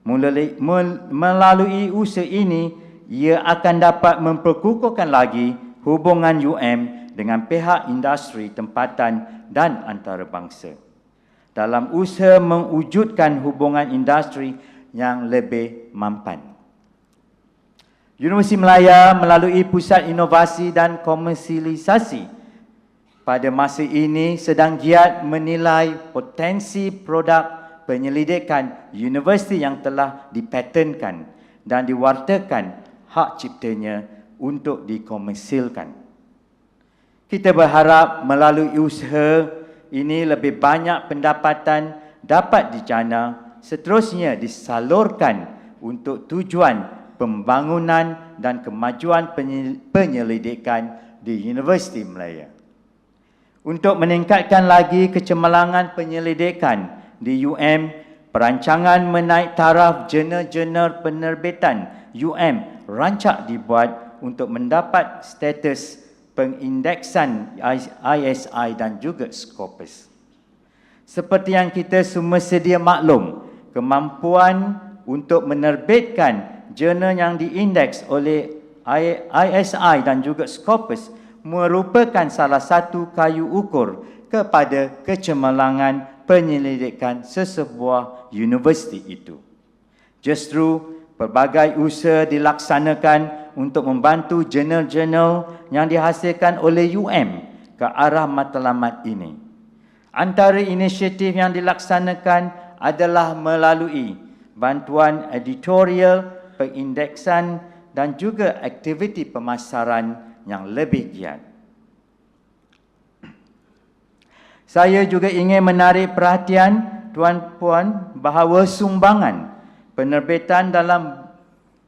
Speaker 3: Melalui usaha ini, ia akan dapat memperkukuhkan lagi hubungan UM dengan pihak industri tempatan dan antarabangsa dalam usaha mewujudkan hubungan industri yang lebih mampan. Universiti Malaya melalui Pusat Inovasi dan Komersialisasi pada masa ini sedang giat menilai potensi produk penyelidikan universiti yang telah dipatenkan dan diwartakan hak ciptanya untuk dikomersilkan. Kita berharap melalui usaha ini lebih banyak pendapatan dapat dijana seterusnya disalurkan untuk tujuan pembangunan dan kemajuan penyelidikan di Universiti Malaya. Untuk meningkatkan lagi kecemerlangan penyelidikan di UM, perancangan menaik taraf jurnal-jurnal penerbitan UM rancak dibuat untuk mendapat status pengindeksan ISI dan juga Scopus. Seperti yang kita semua sedia maklum, kemampuan untuk menerbitkan jurnal yang diindeks oleh ISI dan juga Scopus merupakan salah satu kayu ukur kepada kecemerlangan penyelidikan sesebuah universiti itu. Justru pelbagai usaha dilaksanakan untuk membantu jurnal-jurnal yang dihasilkan oleh UM ke arah matlamat ini. Antara inisiatif yang dilaksanakan adalah melalui bantuan editorial, pengindeksan dan juga aktiviti pemasaran yang lebih giat. Saya juga ingin menarik perhatian tuan-puan bahawa sumbangan penerbitan dalam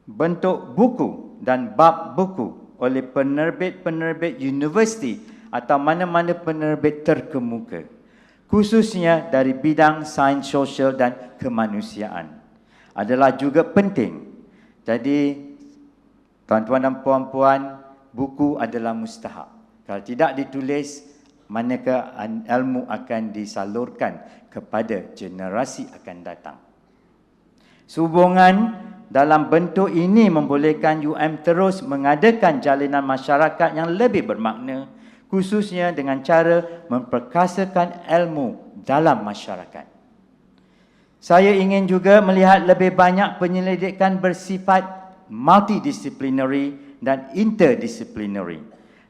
Speaker 3: bentuk buku dan bab buku oleh penerbit-penerbit universiti atau mana-mana penerbit terkemuka, khususnya dari bidang sains sosial dan kemanusiaan, adalah juga penting. Jadi, tuan-tuan dan puan-puan, buku adalah mustahak. Kalau tidak ditulis, manakah ilmu akan disalurkan kepada generasi akan datang. Sehubungan dalam bentuk ini membolehkan UM terus mengadakan jalinan masyarakat yang lebih bermakna, khususnya dengan cara memperkasakan ilmu dalam masyarakat. Saya ingin juga melihat lebih banyak penyelidikan bersifat multidisciplinary dan interdisciplinary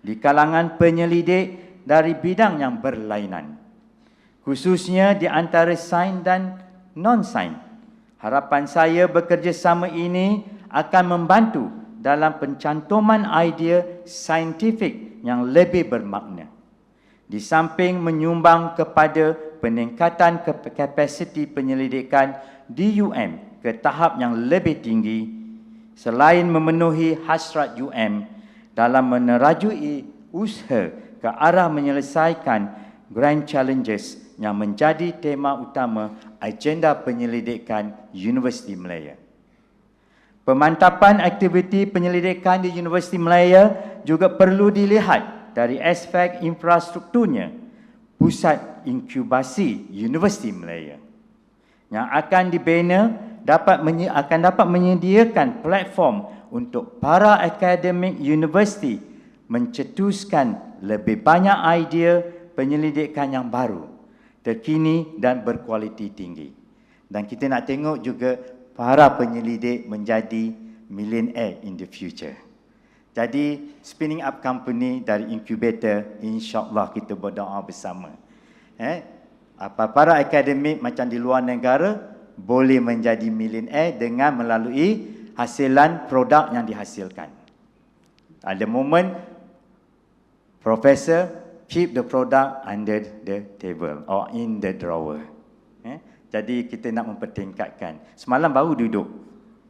Speaker 3: di kalangan penyelidik dari bidang yang berlainan, khususnya di antara sains dan non-sains. Harapan saya bekerjasama ini akan membantu dalam pencantuman idea saintifik yang lebih bermakna, di samping menyumbang kepada peningkatan kapasiti penyelidikan di UM ke tahap yang lebih tinggi, selain memenuhi hasrat UM dalam menerajui usaha ke arah menyelesaikan grand challenges yang menjadi tema utama agenda penyelidikan Universiti Malaya. Pemantapan aktiviti penyelidikan di Universiti Malaya juga perlu dilihat dari aspek infrastrukturnya. Pusat Inkubasi Universiti Malaya yang akan dibina akan dapat menyediakan platform untuk para akademik universiti mencetuskan lebih banyak idea penyelidikan yang baru, terkini dan berkualiti tinggi. Dan kita nak tengok juga para penyelidik menjadi millionaire in the future. Jadi, spinning up company dari incubator, insya-Allah kita berdoa bersama. Para akademik macam di luar negara boleh menjadi millionaire dengan melalui hasilan produk yang dihasilkan. At the moment, professor keep the product under the table or in the drawer. Jadi kita nak mempertingkatkan. Semalam baru duduk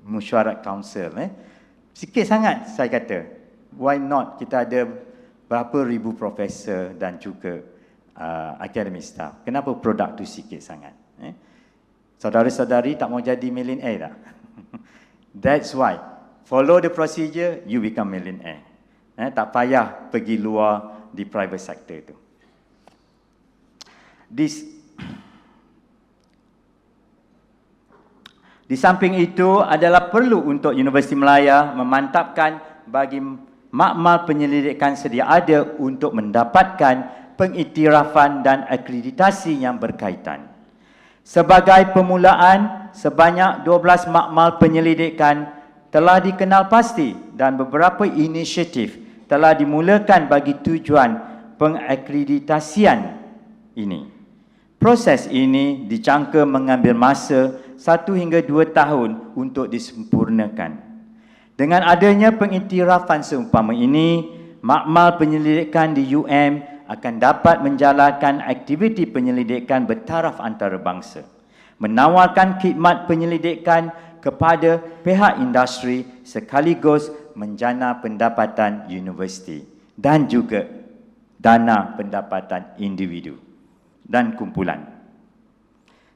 Speaker 3: mesyuarat council. Sikit sangat saya kata. Why not kita ada berapa ribu profesor dan juga academic staff. Kenapa produk tu sikit sangat? Saudara-saudari tak mau jadi millionaire tak? That's why. Follow the procedure, you become millionaire. Tak payah pergi luar di private sector tu. Di samping itu adalah perlu untuk Universiti Malaya memantapkan bagi makmal penyelidikan sedia ada untuk mendapatkan pengiktirafan dan akreditasi yang berkaitan. Sebagai permulaan, sebanyak 12 makmal penyelidikan telah dikenal pasti dan beberapa inisiatif telah dimulakan bagi tujuan pengakreditasian ini. Proses ini dijangka mengambil masa 1 hingga 2 tahun untuk disempurnakan. Dengan adanya pengiktirafan seumpama ini, makmal penyelidikan di UM akan dapat menjalankan aktiviti penyelidikan bertaraf antarabangsa, menawarkan khidmat penyelidikan kepada pihak industri sekaligus menjana pendapatan universiti dan juga dana pendapatan individu dan kumpulan.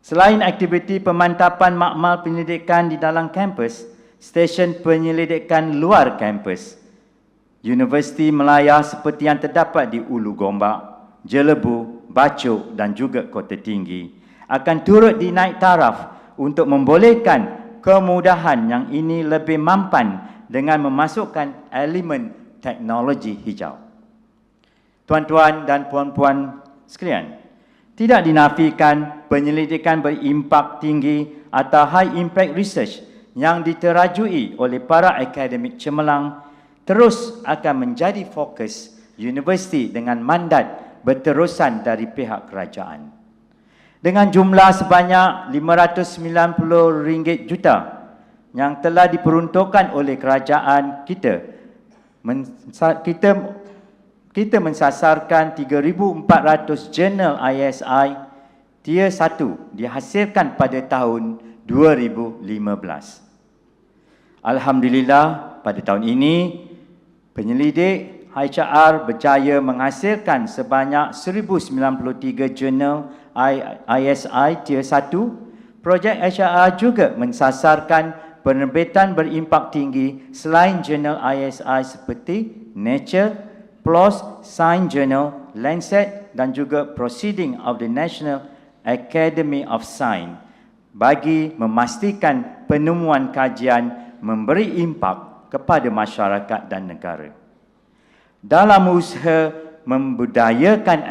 Speaker 3: Selain aktiviti pemantapan makmal penyelidikan di dalam kampus, stesen penyelidikan luar kampus, Universiti Malaya seperti yang terdapat di Ulu Gombak, Jelebu, Bacok dan juga Kota Tinggi akan turut dinaik taraf untuk membolehkan kemudahan yang ini lebih mampan dengan memasukkan elemen teknologi hijau. Tuan-tuan dan puan-puan sekalian, tidak dinafikan penyelidikan berimpak tinggi atau high impact research yang diterajui oleh para akademik cemerlang terus akan menjadi fokus universiti dengan mandat berterusan dari pihak kerajaan. Dengan jumlah sebanyak RM590 juta yang telah diperuntukkan oleh kerajaan kita mensasarkan 3,400 jurnal ISI Tier 1 dihasilkan pada tahun 2015. Alhamdulillah, pada tahun ini penyelidik HR berjaya menghasilkan sebanyak 1,093 jurnal ISI Tier 1. Projek HR juga mensasarkan penerbitan berimpak tinggi selain jurnal ISI seperti Nature, PLOS, Science Journal, Lancet dan juga Proceeding of the National Academy of Science bagi memastikan penemuan kajian memberi impak kepada masyarakat dan negara. Dalam usaha membudayakan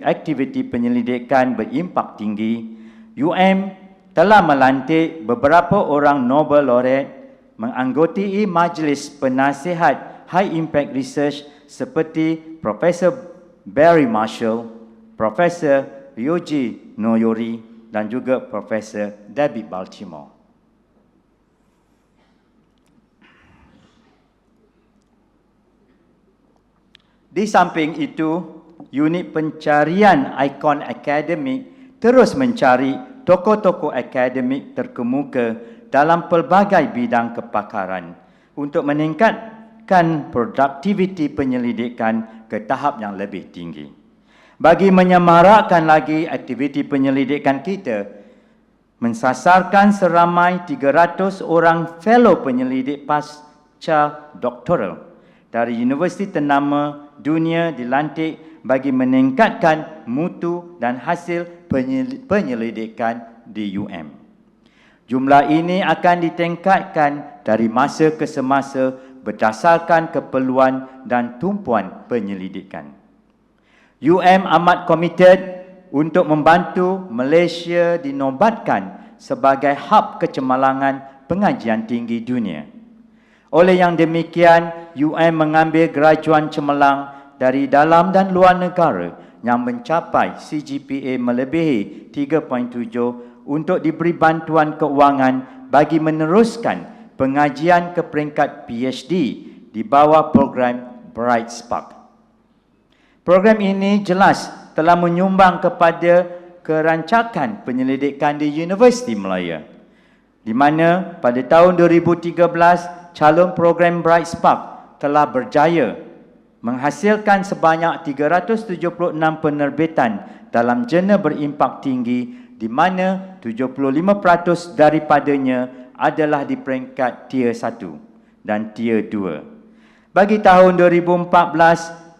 Speaker 3: aktiviti penyelidikan berimpak tinggi, UM telah melantik beberapa orang Nobel laureate menganggotai majlis penasihat high impact research seperti Profesor Barry Marshall, Profesor Ryoji Noyori dan juga Profesor David Baltimore. Di samping itu, unit pencarian ikon akademik terus mencari tokoh-tokoh akademik terkemuka dalam pelbagai bidang kepakaran untuk meningkatkan produktiviti penyelidikan ke tahap yang lebih tinggi. Bagi menyemarakkan lagi aktiviti penyelidikan kita, mensasarkan seramai 300 orang fellow penyelidik pasca doktoral dari universiti ternama dunia dilantik bagi meningkatkan mutu dan hasil penyelidikan di UM. Jumlah ini akan ditingkatkan dari masa ke semasa berdasarkan keperluan dan tumpuan penyelidikan. UM amat komited untuk membantu Malaysia dinobatkan sebagai hub kecemerlangan pengajian tinggi dunia. Oleh yang demikian, UM mengambil graduan cemerlang dari dalam dan luar negara yang mencapai CGPA melebihi 3.7 untuk diberi bantuan keuangan bagi meneruskan pengajian ke peringkat PhD di bawah program Bright Spark. Program ini jelas telah menyumbang kepada kerancakan penyelidikan di Universiti Malaya, di mana pada tahun 2013 calon program Bright Spark telah berjaya menghasilkan sebanyak 376 penerbitan dalam jurnal berimpak tinggi, di mana 75% daripadanya adalah di peringkat Tier 1 dan Tier 2. Bagi tahun 2014,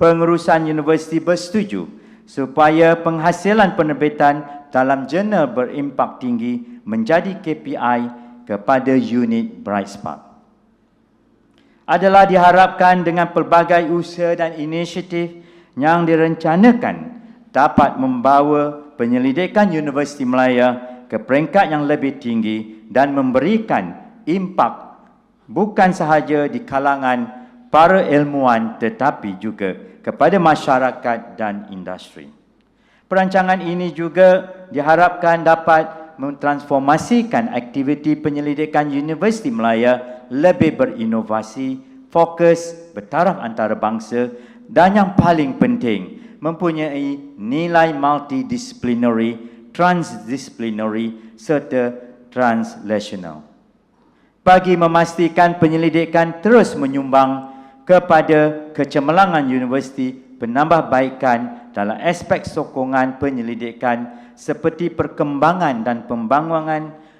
Speaker 3: pengurusan universiti bersetuju supaya penghasilan penerbitan dalam jurnal berimpak tinggi menjadi KPI kepada unit Bright Spark. Adalah diharapkan dengan pelbagai usaha dan inisiatif yang direncanakan dapat membawa penyelidikan Universiti Malaya ke peringkat yang lebih tinggi dan memberikan impak bukan sahaja di kalangan para ilmuwan tetapi juga kepada masyarakat dan industri. Perancangan ini juga diharapkan dapat mentransformasikan aktiviti penyelidikan Universiti Malaya lebih berinovasi, fokus, bertaraf antarabangsa dan yang paling penting, mempunyai nilai multidisciplinary, transdisciplinary serta translational. Bagi memastikan penyelidikan terus menyumbang kepada kecemerlangan universiti, penambahbaikan dalam aspek sokongan penyelidikan seperti perkembangan dan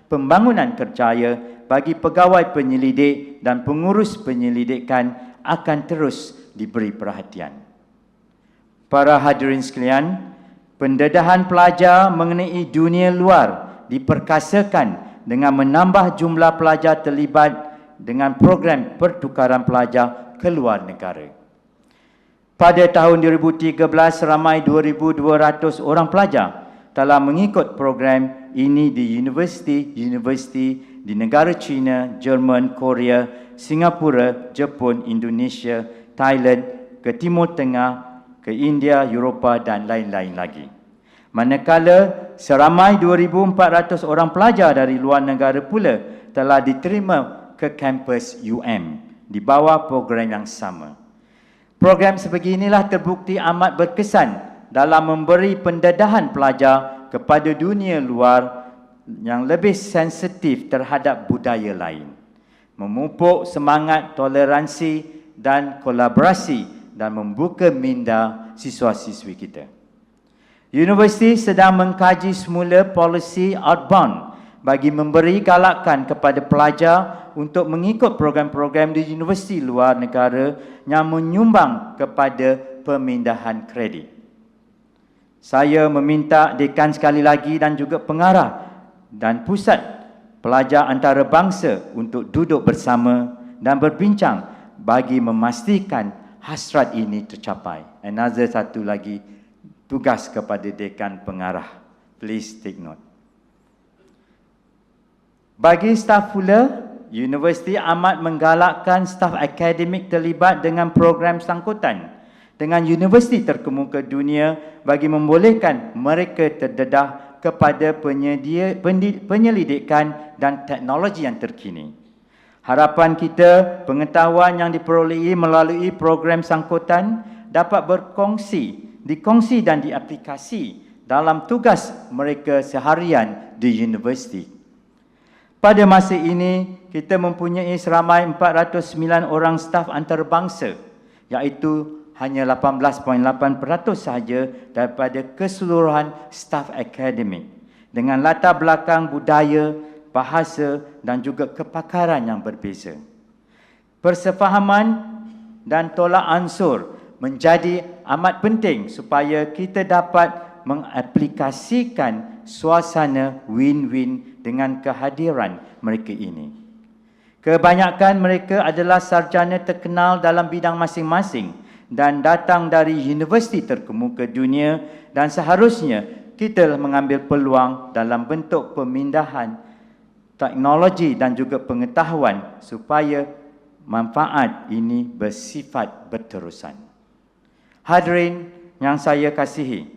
Speaker 3: pembangunan kerjaya bagi pegawai penyelidik dan pengurus penyelidikan akan terus diberi perhatian. Para hadirin sekalian, pendedahan pelajar mengenai dunia luar diperkasakan dengan menambah jumlah pelajar terlibat dengan program pertukaran pelajar ke luar negara. Pada tahun 2013, ramai 2,200 orang pelajar telah mengikut program ini di universiti-universiti di negara China, Jerman, Korea, Singapura, Jepun, Indonesia, Thailand, ke Timur Tengah, ke India, Eropah dan lain-lain lagi. Manakala seramai 2,400 orang pelajar dari luar negara pula telah diterima ke kampus di bawah program yang sama. Program sebeginilah terbukti amat berkesan dalam memberi pendedahan pelajar kepada dunia luar yang lebih sensitif terhadap budaya lain, memupuk semangat toleransi dan kolaborasi dan membuka minda siswa-siswi kita. Universiti sedang mengkaji semula polisi outbound bagi memberi galakan kepada pelajar untuk mengikut program-program di universiti luar negara yang menyumbang kepada pemindahan kredit. Saya meminta dekan sekali lagi dan juga pengarah dan pusat pelajar antarabangsa untuk duduk bersama dan berbincang bagi memastikan hasrat ini tercapai. Another satu lagi tugas kepada dekan pengarah. Please take note. Bagi staf pula, universiti amat menggalakkan staf akademik terlibat dengan program sangkutan dengan universiti terkemuka dunia bagi membolehkan mereka terdedah kepada penyelidikan dan teknologi yang terkini. Harapan kita, pengetahuan yang diperolehi melalui program sangkutan dapat dikongsi dan diaplikasi dalam tugas mereka seharian di universiti. Pada masa ini, kita mempunyai seramai 409 orang staf antarabangsa, iaitu hanya 18.8% sahaja daripada keseluruhan staf akademik dengan latar belakang budaya, bahasa dan juga kepakaran yang berbeza. Persefahaman dan tolak ansur menjadi amat penting supaya kita dapat mengaplikasikan suasana win-win dengan kehadiran mereka ini. Kebanyakan mereka adalah sarjana terkenal dalam bidang masing-masing dan datang dari universiti terkemuka dunia, dan seharusnya kita mengambil peluang dalam bentuk pemindahan teknologi dan juga pengetahuan supaya manfaat ini bersifat berterusan. Hadirin yang saya kasihi,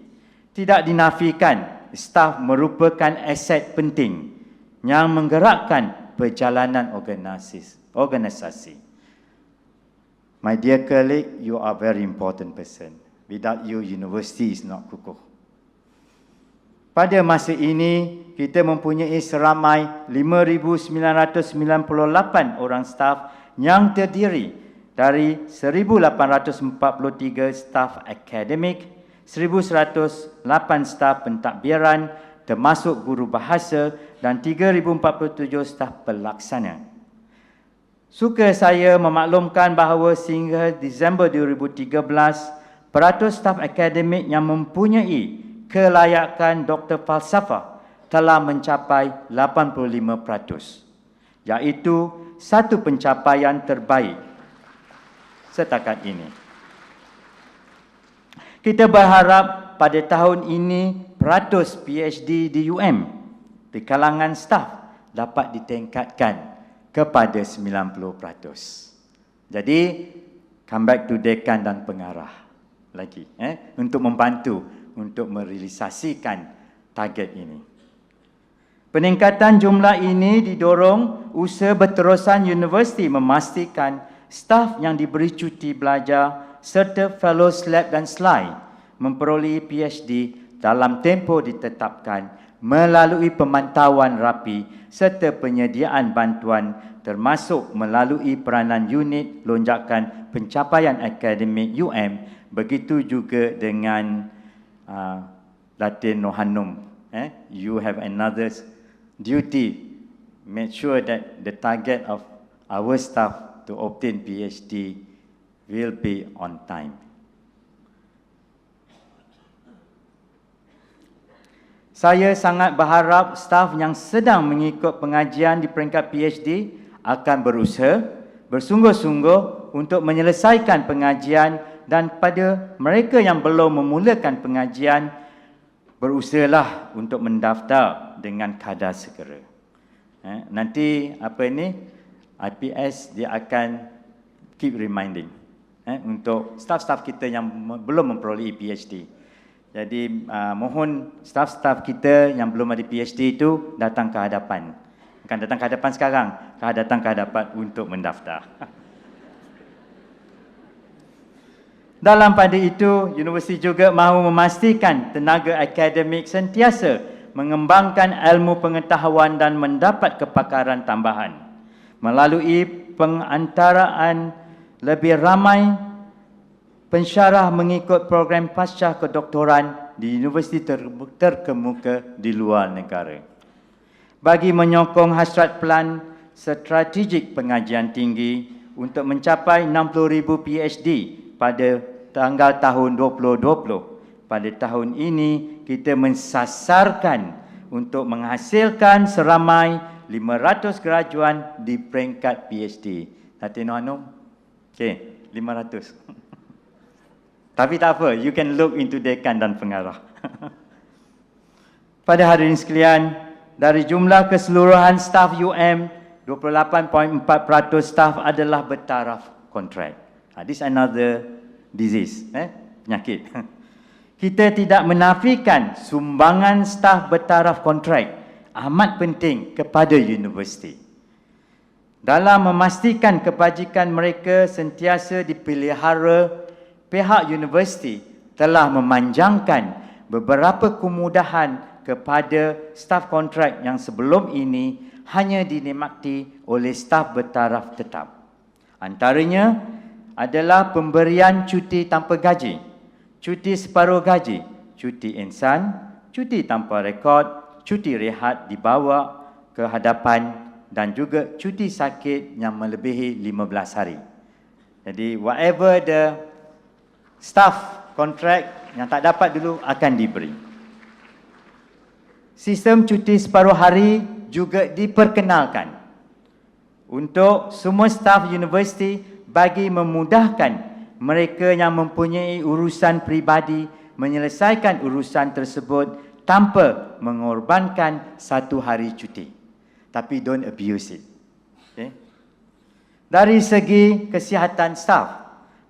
Speaker 3: tidak dinafikan staf merupakan aset penting yang menggerakkan perjalanan organisasi. My dear colleague, you are very important person. Without you, university is not kukuh. Pada masa ini, kita mempunyai seramai 5,998 orang staf yang terdiri dari 1,843 staf akademik, 1,108 staf pentadbiran termasuk guru bahasa dan 3,047 staf pelaksana. Suka saya memaklumkan bahawa sehingga Disember 2013, peratus staf akademik yang mempunyai kelayakan Doktor Falsafah telah mencapai 85%, iaitu satu pencapaian terbaik setakat ini. Kita berharap pada tahun ini peratus PhD di UM di kalangan staf dapat ditingkatkan kepada 90%. Jadi, come back to dekan dan pengarah lagi untuk membantu untuk merealisasikan target ini. Peningkatan jumlah ini didorong usaha berterusan universiti memastikan staf yang diberi cuti belajar serta fellows lab dan slide memperolehi PhD dalam tempoh ditetapkan melalui pemantauan rapi serta penyediaan bantuan termasuk melalui peranan unit lonjakan pencapaian akademik UM, begitu juga dengan Datin Nohanum. You have another duty, make sure that the target of our staff to obtain PhD will be on time. Saya sangat berharap staf yang sedang mengikut pengajian di peringkat PhD akan berusaha bersungguh-sungguh untuk menyelesaikan pengajian dan pada mereka yang belum memulakan pengajian, berusahalah untuk mendaftar dengan kadar segera. Nanti IPS dia akan keep reminding untuk staf-staf kita yang belum memperolehi PhD. Jadi mohon staf-staf kita yang belum ada PhD itu datang ke hadapan. Bukan datang ke hadapan sekarang, datang ke hadapan untuk mendaftar. Dalam pada itu, universiti juga mahu memastikan tenaga akademik sentiasa mengembangkan ilmu pengetahuan dan mendapat kepakaran tambahan melalui pengantaraan lebih ramai pensyarah mengikut program pasca kedoktoran di universiti terkemuka di luar negara. Bagi menyokong hasrat plan strategik pengajian tinggi untuk mencapai 60,000 PhD pada tanggal tahun 2020. Pada tahun ini, kita mensasarkan untuk menghasilkan seramai 500 graduan di peringkat PhD. Datin Nohanum? Okey, 500. Tapi tak apa, you can look into dekan dan pengarah. Pada hadirin sekalian, dari jumlah keseluruhan staf UM, 28.4% staf adalah bertaraf kontrak. This another disease, penyakit. Kita tidak menafikan sumbangan staf bertaraf kontrak amat penting kepada universiti. Dalam memastikan kebajikan mereka sentiasa dipelihara, pihak universiti telah memanjangkan beberapa kemudahan kepada staf kontrak yang sebelum ini hanya dinikmati oleh staf bertaraf tetap. Antaranya adalah pemberian cuti tanpa gaji, cuti separuh gaji, cuti insan, cuti tanpa rekod, cuti rehat dibawa ke hadapan dan juga cuti sakit yang melebihi 15 hari. Jadi whatever the staff kontrak yang tak dapat dulu akan diberi. Sistem cuti separuh hari juga diperkenalkan untuk semua staf universiti bagi memudahkan mereka yang mempunyai urusan peribadi menyelesaikan urusan tersebut tanpa mengorbankan satu hari cuti. Tapi don't abuse it. Okay? Dari segi kesihatan staf,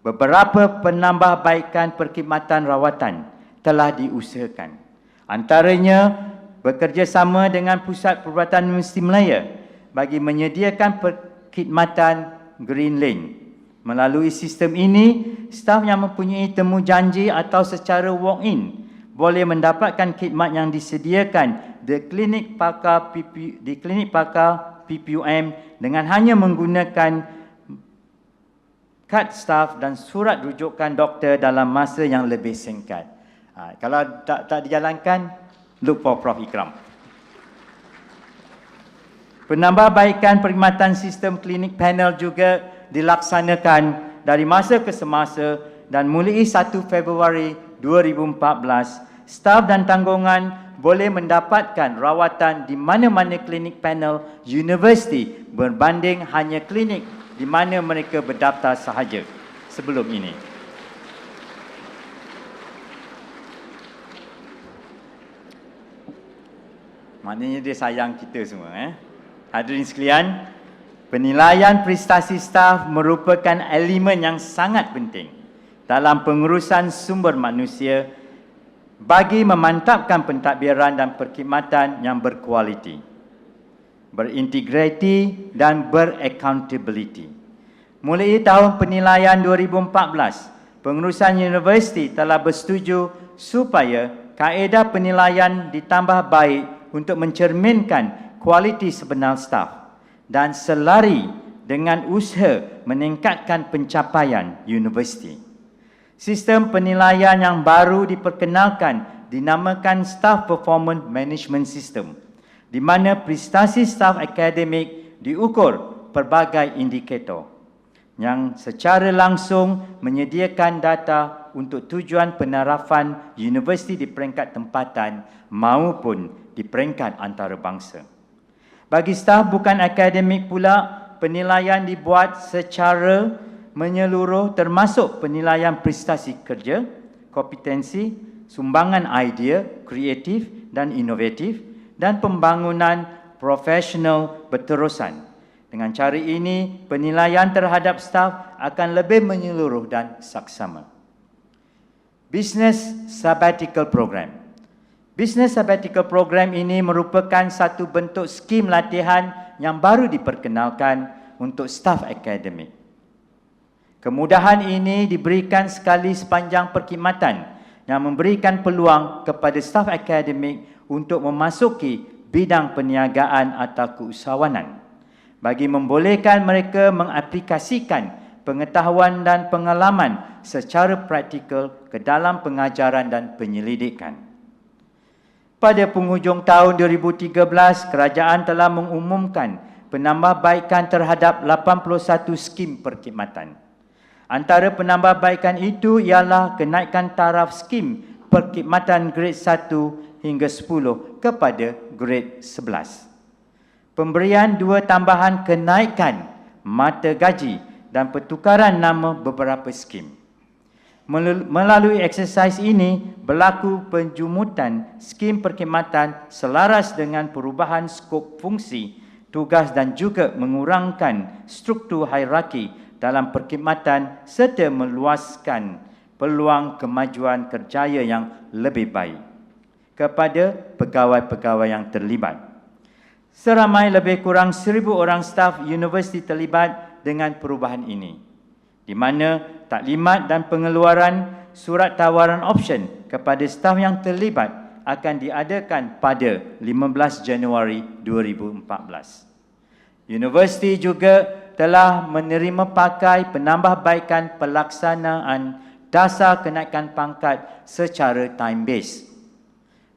Speaker 3: beberapa penambahbaikan perkhidmatan rawatan telah diusahakan. Antaranya, bekerjasama dengan Pusat Perubatan Universiti Malaya bagi menyediakan perkhidmatan Green Lane. Melalui sistem ini, staf yang mempunyai temu janji atau secara walk-in boleh mendapatkan khidmat yang disediakan di klinik pakar PPUM dengan hanya menggunakan kad staf dan surat rujukan doktor dalam masa yang lebih singkat. Kalau tak dijalankan, look for Prof. Ikram. Penambahbaikan perkhidmatan sistem klinik panel juga dilaksanakan dari masa ke semasa dan mulai 1 Februari 2014, staf dan tanggungan boleh mendapatkan rawatan di mana-mana klinik panel universiti berbanding hanya klinik di mana mereka berdaftar sahaja sebelum ini. Maknanya dia sayang kita semua. Hadirin sekalian, penilaian prestasi staf merupakan elemen yang sangat penting dalam pengurusan sumber manusia bagi memantapkan pentadbiran dan perkhidmatan yang berkualiti, berintegriti dan beraccountability. Mulai tahun penilaian 2014, pengurusan universiti telah bersetuju supaya kaedah penilaian ditambah baik untuk mencerminkan kualiti sebenar staf dan selari dengan usaha meningkatkan pencapaian universiti. Sistem penilaian yang baru diperkenalkan dinamakan Staff Performance Management System, di mana prestasi staf akademik diukur pelbagai indikator yang secara langsung menyediakan data untuk tujuan penarafan universiti di peringkat tempatan maupun di peringkat antarabangsa. Bagi staf bukan akademik pula, penilaian dibuat secara menyeluruh termasuk penilaian prestasi kerja, kompetensi, sumbangan idea, kreatif dan inovatif dan pembangunan profesional berterusan. Dengan cara ini, penilaian terhadap staf akan lebih menyeluruh dan saksama. Business Sabbatical Program. Business Sabbatical Program ini merupakan satu bentuk skim latihan yang baru diperkenalkan untuk staf akademik. Kemudahan ini diberikan sekali sepanjang perkhidmatan yang memberikan peluang kepada staf akademik untuk memasuki bidang perniagaan atau keusahawanan bagi membolehkan mereka mengaplikasikan pengetahuan dan pengalaman secara praktikal ke dalam pengajaran dan penyelidikan. Pada penghujung tahun 2013, kerajaan telah mengumumkan penambahbaikan terhadap 81 skim perkhidmatan. Antara penambahbaikan itu ialah kenaikan taraf skim perkhidmatan grade 1 hingga 10 kepada grade 11. Pemberian 2 tambahan kenaikan mata gaji dan pertukaran nama beberapa skim. Melalui eksersis ini, berlaku penjumutan skim perkhidmatan selaras dengan perubahan skop fungsi, tugas dan juga mengurangkan struktur hierarki dalam perkhidmatan serta meluaskan peluang kemajuan kerjaya yang lebih baik kepada pegawai-pegawai yang terlibat. Seramai lebih kurang 1,000 orang staf universiti terlibat dengan perubahan ini, di mana taklimat dan pengeluaran surat tawaran option kepada staf yang terlibat akan diadakan pada 15 Januari 2014. Universiti juga telah menerima pakai penambahbaikan pelaksanaan dasar kenaikan pangkat secara time base,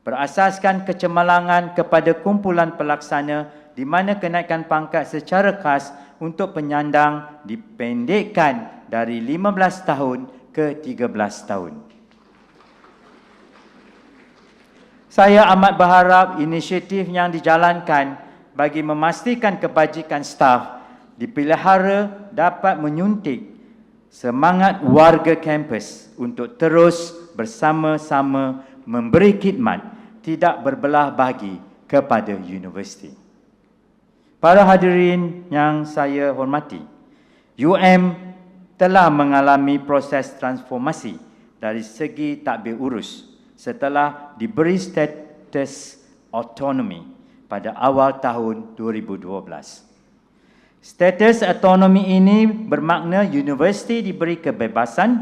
Speaker 3: berasaskan kecemerlangan kepada kumpulan pelaksana di mana kenaikan pangkat secara khas untuk penyandang dipendekkan dari 15 tahun ke 13 tahun. Saya amat berharap inisiatif yang dijalankan bagi memastikan kebajikan staf dipelihara dapat menyuntik semangat warga kampus untuk terus bersama-sama memberi khidmat tidak berbelah bagi kepada universiti. Para hadirin yang saya hormati, UM telah mengalami proses transformasi dari segi tadbir urus setelah diberi status autonomi pada awal tahun 2012. Status autonomi ini bermakna universiti diberi kebebasan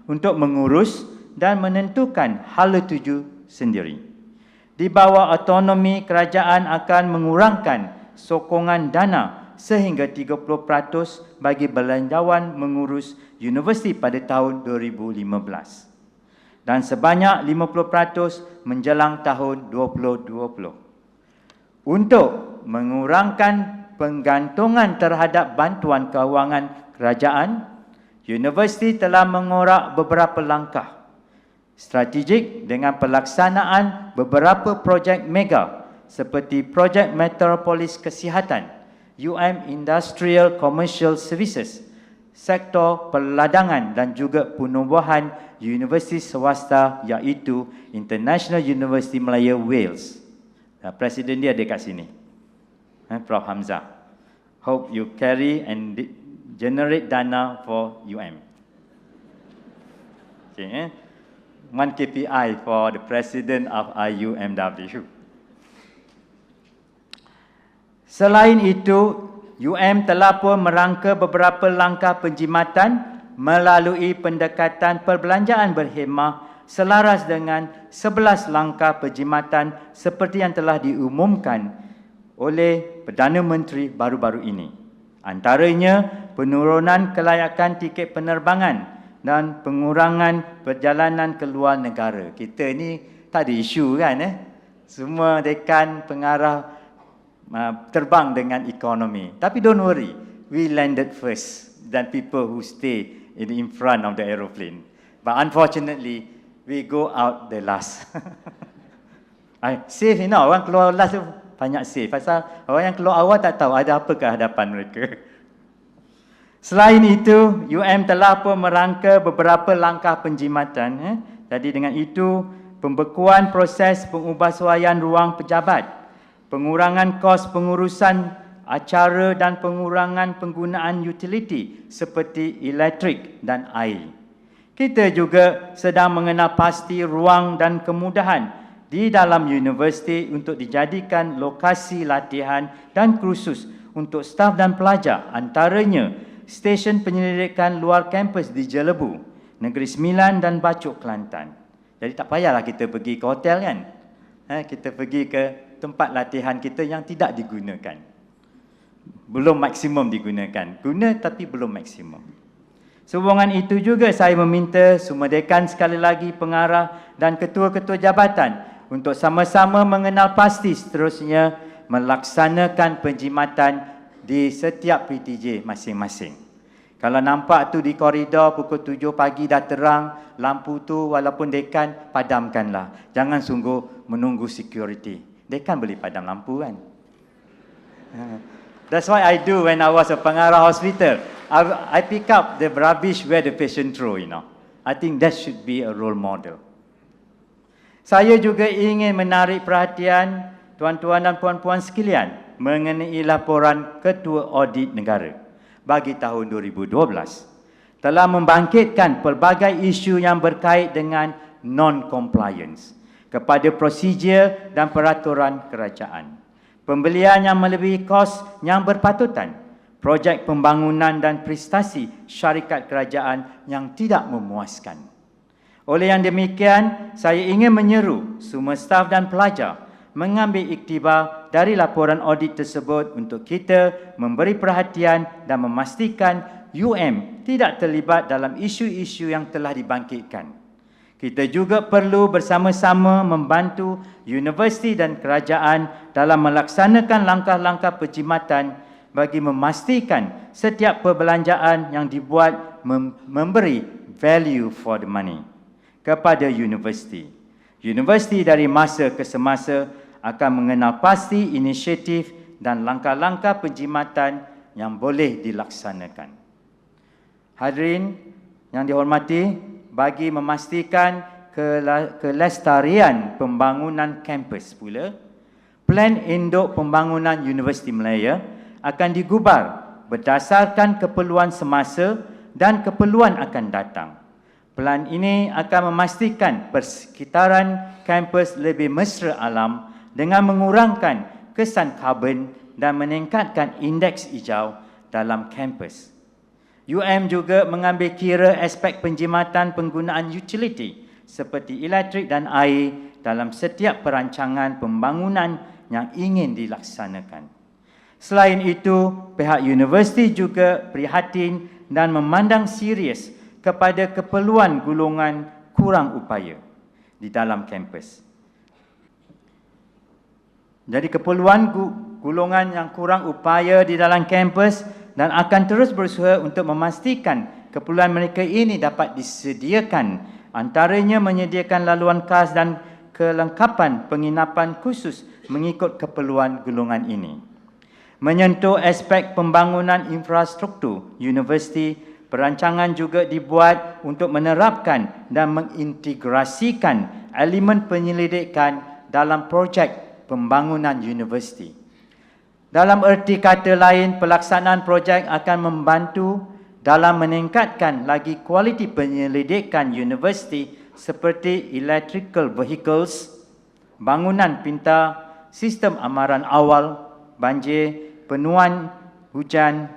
Speaker 3: untuk mengurus dan menentukan hala tuju sendiri. Di bawah autonomi, kerajaan akan mengurangkan sokongan dana sehingga 30% bagi belanjawan mengurus universiti pada tahun 2015 dan sebanyak 50% menjelang tahun 2020. Untuk mengurangkan penggantungan terhadap bantuan kewangan kerajaan, universiti telah mengorak beberapa langkah strategik dengan pelaksanaan beberapa projek mega seperti projek Metropolis Kesihatan, Industrial Commercial Services, sektor perladangan dan juga penubuhan universiti swasta iaitu International University Malaya Wales. Presiden dia ada kat sini, Prof. Hamzah. Hope you carry and generate dana for Okay, one KPI for the president of IUMW. Selain itu, telah pun merangka beberapa langkah penjimatan melalui pendekatan perbelanjaan berhemah selaras dengan 11 langkah penjimatan seperti yang telah diumumkan oleh Perdana Menteri baru-baru ini. Antaranya penurunan kelayakan tiket penerbangan dan pengurangan perjalanan ke luar negara. Kita ni tak ada isu kan Semua dekan pengarah terbang dengan ekonomi. Tapi don't worry, we landed first than people who stay in front of the aeroplane. But unfortunately, we go out the last. Safe orang keluar last tu banyak safe. Pasal orang yang keluar awal tak tahu ada apa ke hadapan mereka. Selain itu, telah pun merangka beberapa langkah penjimatan. Jadi dengan itu, pembekuan proses pengubahsuaian ruang pejabat, pengurangan kos pengurusan acara dan pengurangan penggunaan utility seperti elektrik dan air. Kita juga sedang mengenal pasti ruang dan kemudahan di dalam universiti untuk dijadikan lokasi latihan dan kursus untuk staf dan pelajar, antaranya stesen penyelidikan luar kampus di Jelebu, Negeri Sembilan dan Bacok, Kelantan. Jadi tak payahlah kita pergi ke hotel kan. Kita pergi ke tempat latihan kita yang tidak digunakan. Belum maksimum digunakan. Guna tapi belum maksimum. Sehubungan itu juga saya meminta semua dekan sekali lagi pengarah dan ketua-ketua jabatan untuk sama-sama mengenal pasti seterusnya melaksanakan penjimatan di setiap PTJ masing-masing. Kalau nampak tu di koridor pukul 7 pagi dah terang, lampu tu walaupun dekan, padamkanlah. Jangan sungguh menunggu security. Dekan boleh padam lampu kan? That's what I do when I was a pengarah hospital. I pick up the rubbish where the patient throw, I think that should be a role model. Saya juga ingin menarik perhatian tuan-tuan dan puan-puan sekalian mengenai laporan Ketua Audit Negara bagi tahun 2012 telah membangkitkan pelbagai isu yang berkait dengan non-compliance kepada prosedur dan peraturan kerajaan, pembelian yang melebihi kos yang berpatutan, projek pembangunan dan prestasi syarikat kerajaan yang tidak memuaskan. Oleh yang demikian, saya ingin menyeru semua staf dan pelajar mengambil iktibar dari laporan audit tersebut untuk kita memberi perhatian dan memastikan tidak terlibat dalam isu-isu yang telah dibangkitkan. Kita juga perlu bersama-sama membantu universiti dan kerajaan dalam melaksanakan langkah-langkah penjimatan bagi memastikan setiap perbelanjaan yang dibuat memberi value for the money kepada universiti. Universiti dari masa ke semasa akan mengenal pasti inisiatif dan langkah-langkah penjimatan yang boleh dilaksanakan. Hadirin yang dihormati, bagi memastikan kelestarian pembangunan kampus pula, Plan Induk Pembangunan Universiti Malaya akan digubar berdasarkan keperluan semasa dan keperluan akan datang. Plan ini akan memastikan persekitaran kampus lebih mesra alam dengan mengurangkan kesan karbon dan meningkatkan indeks hijau dalam kampus. juga mengambil kira aspek penjimatan penggunaan utility seperti elektrik dan air dalam setiap perancangan pembangunan yang ingin dilaksanakan. Selain itu, pihak universiti juga prihatin dan memandang serius kepada keperluan golongan kurang upaya di dalam kampus. Jadi keperluan golongan yang kurang upaya di dalam kampus dan akan terus berusaha untuk memastikan keperluan mereka ini dapat disediakan, antaranya menyediakan laluan khas dan kelengkapan penginapan khusus mengikut keperluan golongan ini. Menyentuh aspek pembangunan infrastruktur universiti, perancangan juga dibuat untuk menerapkan dan mengintegrasikan elemen penyelidikan dalam projek pembangunan universiti. Dalam erti kata lain, pelaksanaan projek akan membantu dalam meningkatkan lagi kualiti penyelidikan universiti seperti electrical vehicles, bangunan pintar, sistem amaran awal, banjir, penuan hujan,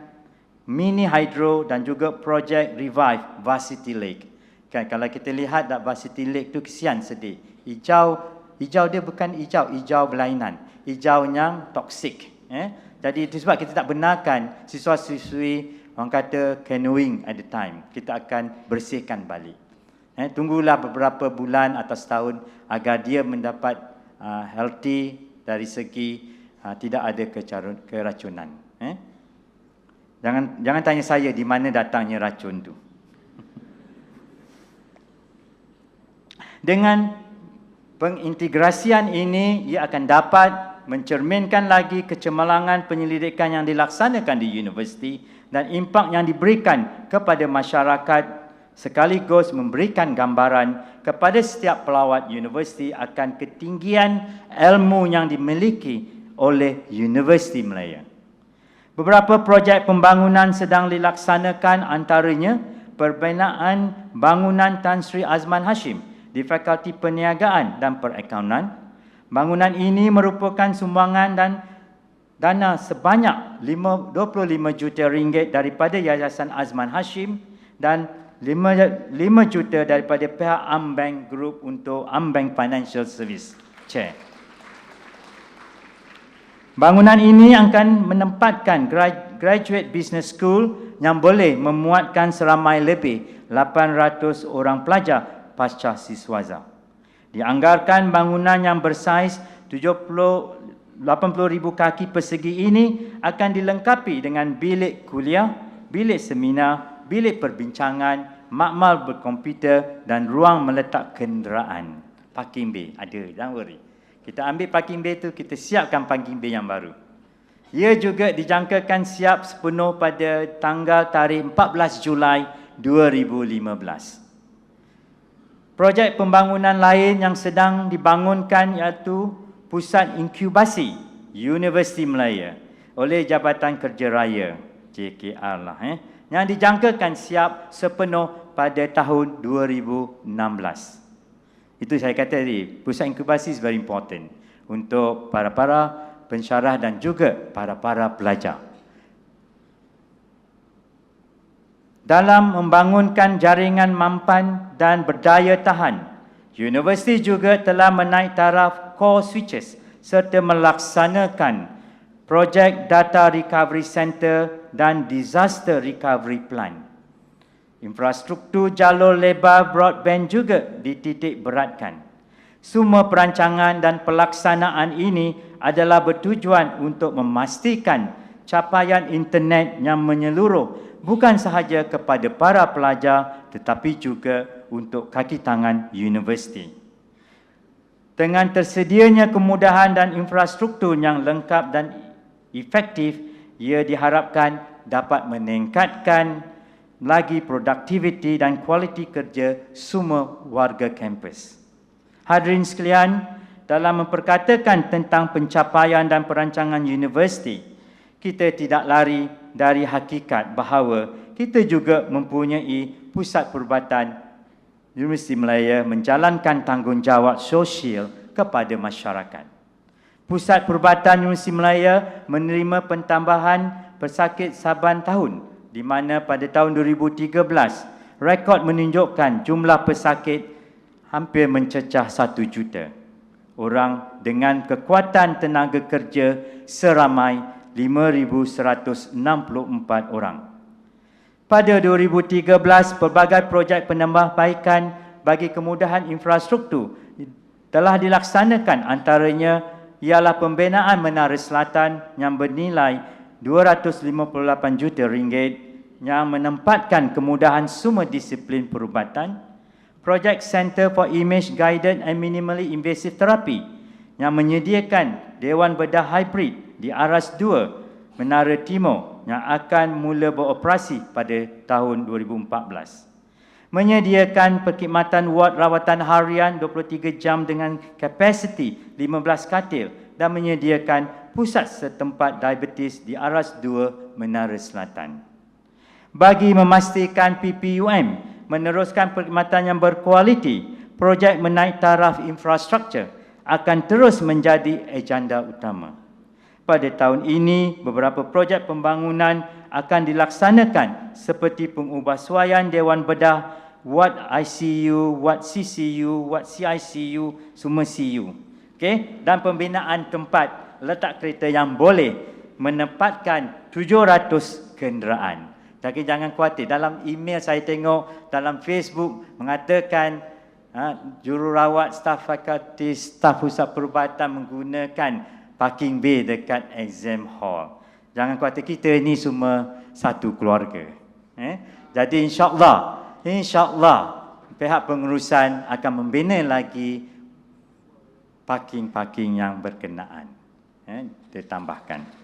Speaker 3: mini hydro dan juga projek revive Varsity Lake. Kan, kalau kita lihat dak Varsity Lake tu kesian sedih. Hijau dia bukan hijau berlainan. Hijau yang toksik. Jadi itu sebab kita tak benarkan siswa-siswi orang kata canoeing at the time. Kita akan bersihkan balik. Tunggulah beberapa bulan atau setahun agar dia mendapat healthy dari segi tidak ada keracunan. Jangan tanya saya di mana datangnya racun tu. Dengan pengintegrasian ini, ia akan dapat mencerminkan lagi kecemerlangan penyelidikan yang dilaksanakan di universiti dan impak yang diberikan kepada masyarakat, sekaligus memberikan gambaran kepada setiap pelawat universiti akan ketinggian ilmu yang dimiliki oleh Universiti Malaya. Beberapa projek pembangunan sedang dilaksanakan, antaranya perbinaan bangunan Tan Sri Azman Hashim di Fakulti Perniagaan dan Perakaunan. Bangunan ini merupakan sumbangan dan dana sebanyak 25 juta ringgit daripada Yayasan Azman Hashim dan 5 juta daripada pihak Ambank Group untuk Ambank Financial Service Chair. Bangunan ini akan menempatkan graduate business school yang boleh memuatkan seramai lebih 800 orang pelajar pasca siswaza. Dianggarkan bangunan yang bersaiz 80,000 kaki persegi ini akan dilengkapi dengan bilik kuliah, bilik seminar, bilik perbincangan, makmal berkomputer dan ruang meletak kenderaan. Parking bay ada, jangan worry. Kita ambil parking bay tu, kita siapkan parking bay yang baru. Ia juga dijangkakan siap sepenuh pada tarikh 14 Julai 2015. Projek pembangunan lain yang sedang dibangunkan iaitu Pusat Inkubasi Universiti Malaya oleh Jabatan Kerja Raya, JKR lah, yang dijangkakan siap sepenuh pada tahun 2016. Itu saya kata tadi, pusat inkubasi is very important untuk para pensyarah dan juga para pelajar. Dalam membangunkan jaringan mampan dan berdaya tahan, universiti juga telah menaik taraf core switches serta melaksanakan projek data recovery center dan disaster recovery plan. Infrastruktur jalur lebar broadband juga dititik beratkan. Semua perancangan dan pelaksanaan ini adalah bertujuan untuk memastikan capaian internet yang menyeluruh bukan sahaja kepada para pelajar tetapi juga untuk kaki tangan universiti. Dengan tersedianya kemudahan dan infrastruktur yang lengkap dan efektif, ia diharapkan dapat meningkatkan lagi produktiviti dan kualiti kerja semua warga kampus. Hadirin sekalian, dalam memperkatakan tentang pencapaian dan perancangan universiti, kita tidak lari dari hakikat bahawa kita juga mempunyai pusat perubatan Universiti Malaya menjalankan tanggungjawab sosial kepada masyarakat. Pusat perubatan Universiti Malaya menerima pentambahan pesakit saban tahun, di mana pada tahun 2013 rekod menunjukkan jumlah pesakit hampir mencecah 1 juta orang dengan kekuatan tenaga kerja seramai 5,164 orang. Pada 2013, pelbagai projek penambahbaikan bagi kemudahan infrastruktur telah dilaksanakan, antaranya ialah pembinaan Menara Selatan yang bernilai 258 juta ringgit yang menempatkan kemudahan semua disiplin perubatan, projek Center for Image Guided and Minimally Invasive Therapy yang menyediakan Dewan Bedah Hybrid di Aras 2, Menara Timur yang akan mula beroperasi pada tahun 2014. Menyediakan perkhidmatan ward rawatan harian 23 jam dengan kapasiti 15 katil dan menyediakan pusat setempat diabetes di Aras 2, Menara Selatan. Bagi memastikan PPUM meneruskan perkhidmatan yang berkualiti, projek menaik taraf infrastruktur akan terus menjadi agenda utama. Pada tahun ini, beberapa projek pembangunan akan dilaksanakan seperti pengubahsuaian Dewan Bedah, ward ICU, ward CCU, ward CICU, semua CU. Okay? Dan pembinaan tempat letak kereta yang boleh menempatkan 700 kenderaan. Tapi jangan khawatir, dalam email saya tengok, dalam Facebook mengatakan jururawat, staf fakulti, staf pusat perubatan menggunakan parking bay dekat exam hall. Jangan khawatir, kita ni semua satu keluarga. Jadi insya-Allah pihak pengurusan akan membina lagi parking-parking yang berkenaan. Ditambahkan.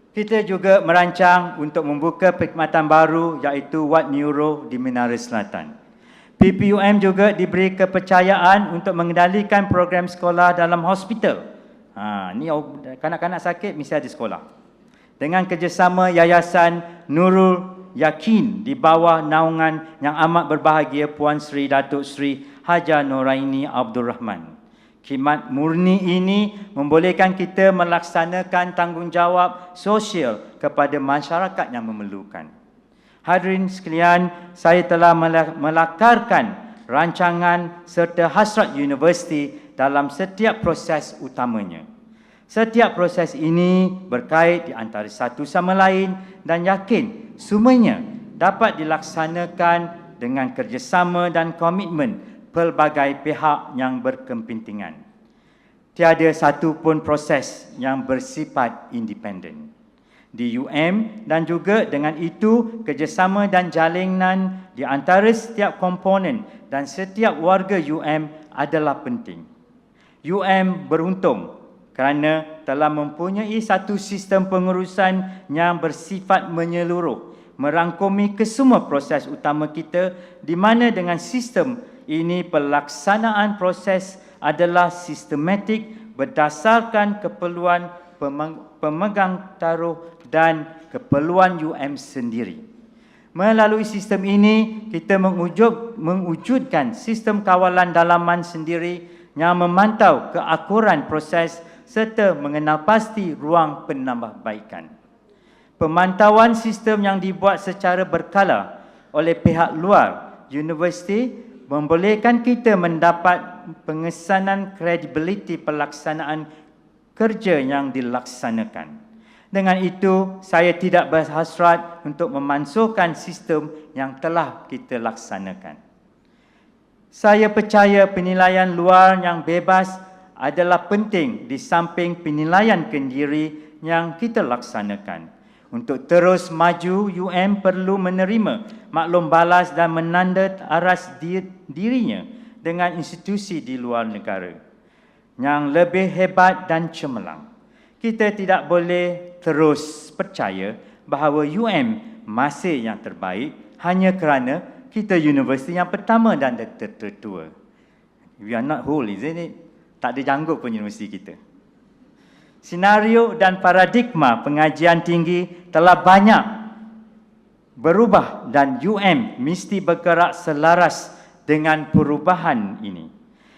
Speaker 3: Kita juga merancang untuk membuka perkhidmatan baru iaitu Ward Neuro di Menara Selatan. PPUM juga diberi kepercayaan untuk mengendalikan program sekolah dalam hospital. Ni kanak-kanak sakit mesti ada sekolah. Dengan kerjasama Yayasan Nurul Yakin di bawah naungan yang amat berbahagia Puan Sri Datuk Sri Haja Noraini Abdul Rahman. Khidmat murni ini membolehkan kita melaksanakan tanggungjawab sosial kepada masyarakat yang memerlukan. Hadirin sekalian, saya telah melakarkan rancangan serta hasrat universiti dalam setiap proses utamanya. Setiap proses ini berkait di antara satu sama lain dan yakin semuanya dapat dilaksanakan dengan kerjasama dan komitmen pelbagai pihak yang berkepentingan. Tiada satu pun proses yang bersifat independen. Di UM dan juga dengan itu kerjasama dan jalinan di antara setiap komponen dan setiap warga UM adalah penting. UM beruntung kerana telah mempunyai satu sistem pengurusan yang bersifat menyeluruh, merangkumi kesemua proses utama kita, di mana dengan sistem ini pelaksanaan proses adalah sistematik berdasarkan keperluan pemegang taruh dan keperluan UM sendiri. Melalui sistem ini, kita mewujudkan sistem kawalan dalaman sendiri yang memantau keakuran proses serta mengenal pasti ruang penambahbaikan. Pemantauan sistem yang dibuat secara berkala oleh pihak luar universiti membolehkan kita mendapat pengesanan kredibiliti pelaksanaan kerja yang dilaksanakan. Dengan itu, saya tidak berhasrat untuk memansuhkan sistem yang telah kita laksanakan. Saya percaya penilaian luar yang bebas adalah penting di samping penilaian kendiri yang kita laksanakan. Untuk terus maju, UM perlu menerima maklum balas dan menanda aras dirinya dengan institusi di luar negara yang lebih hebat dan cemerlang. Kita tidak boleh terus percaya bahawa UM masih yang terbaik hanya kerana kita universiti yang pertama dan tertua. We are not whole, isn't it? Tak ada janggut pun universiti kita. Senario dan paradigma pengajian tinggi telah banyak berubah dan UM mesti bergerak selaras dengan perubahan ini.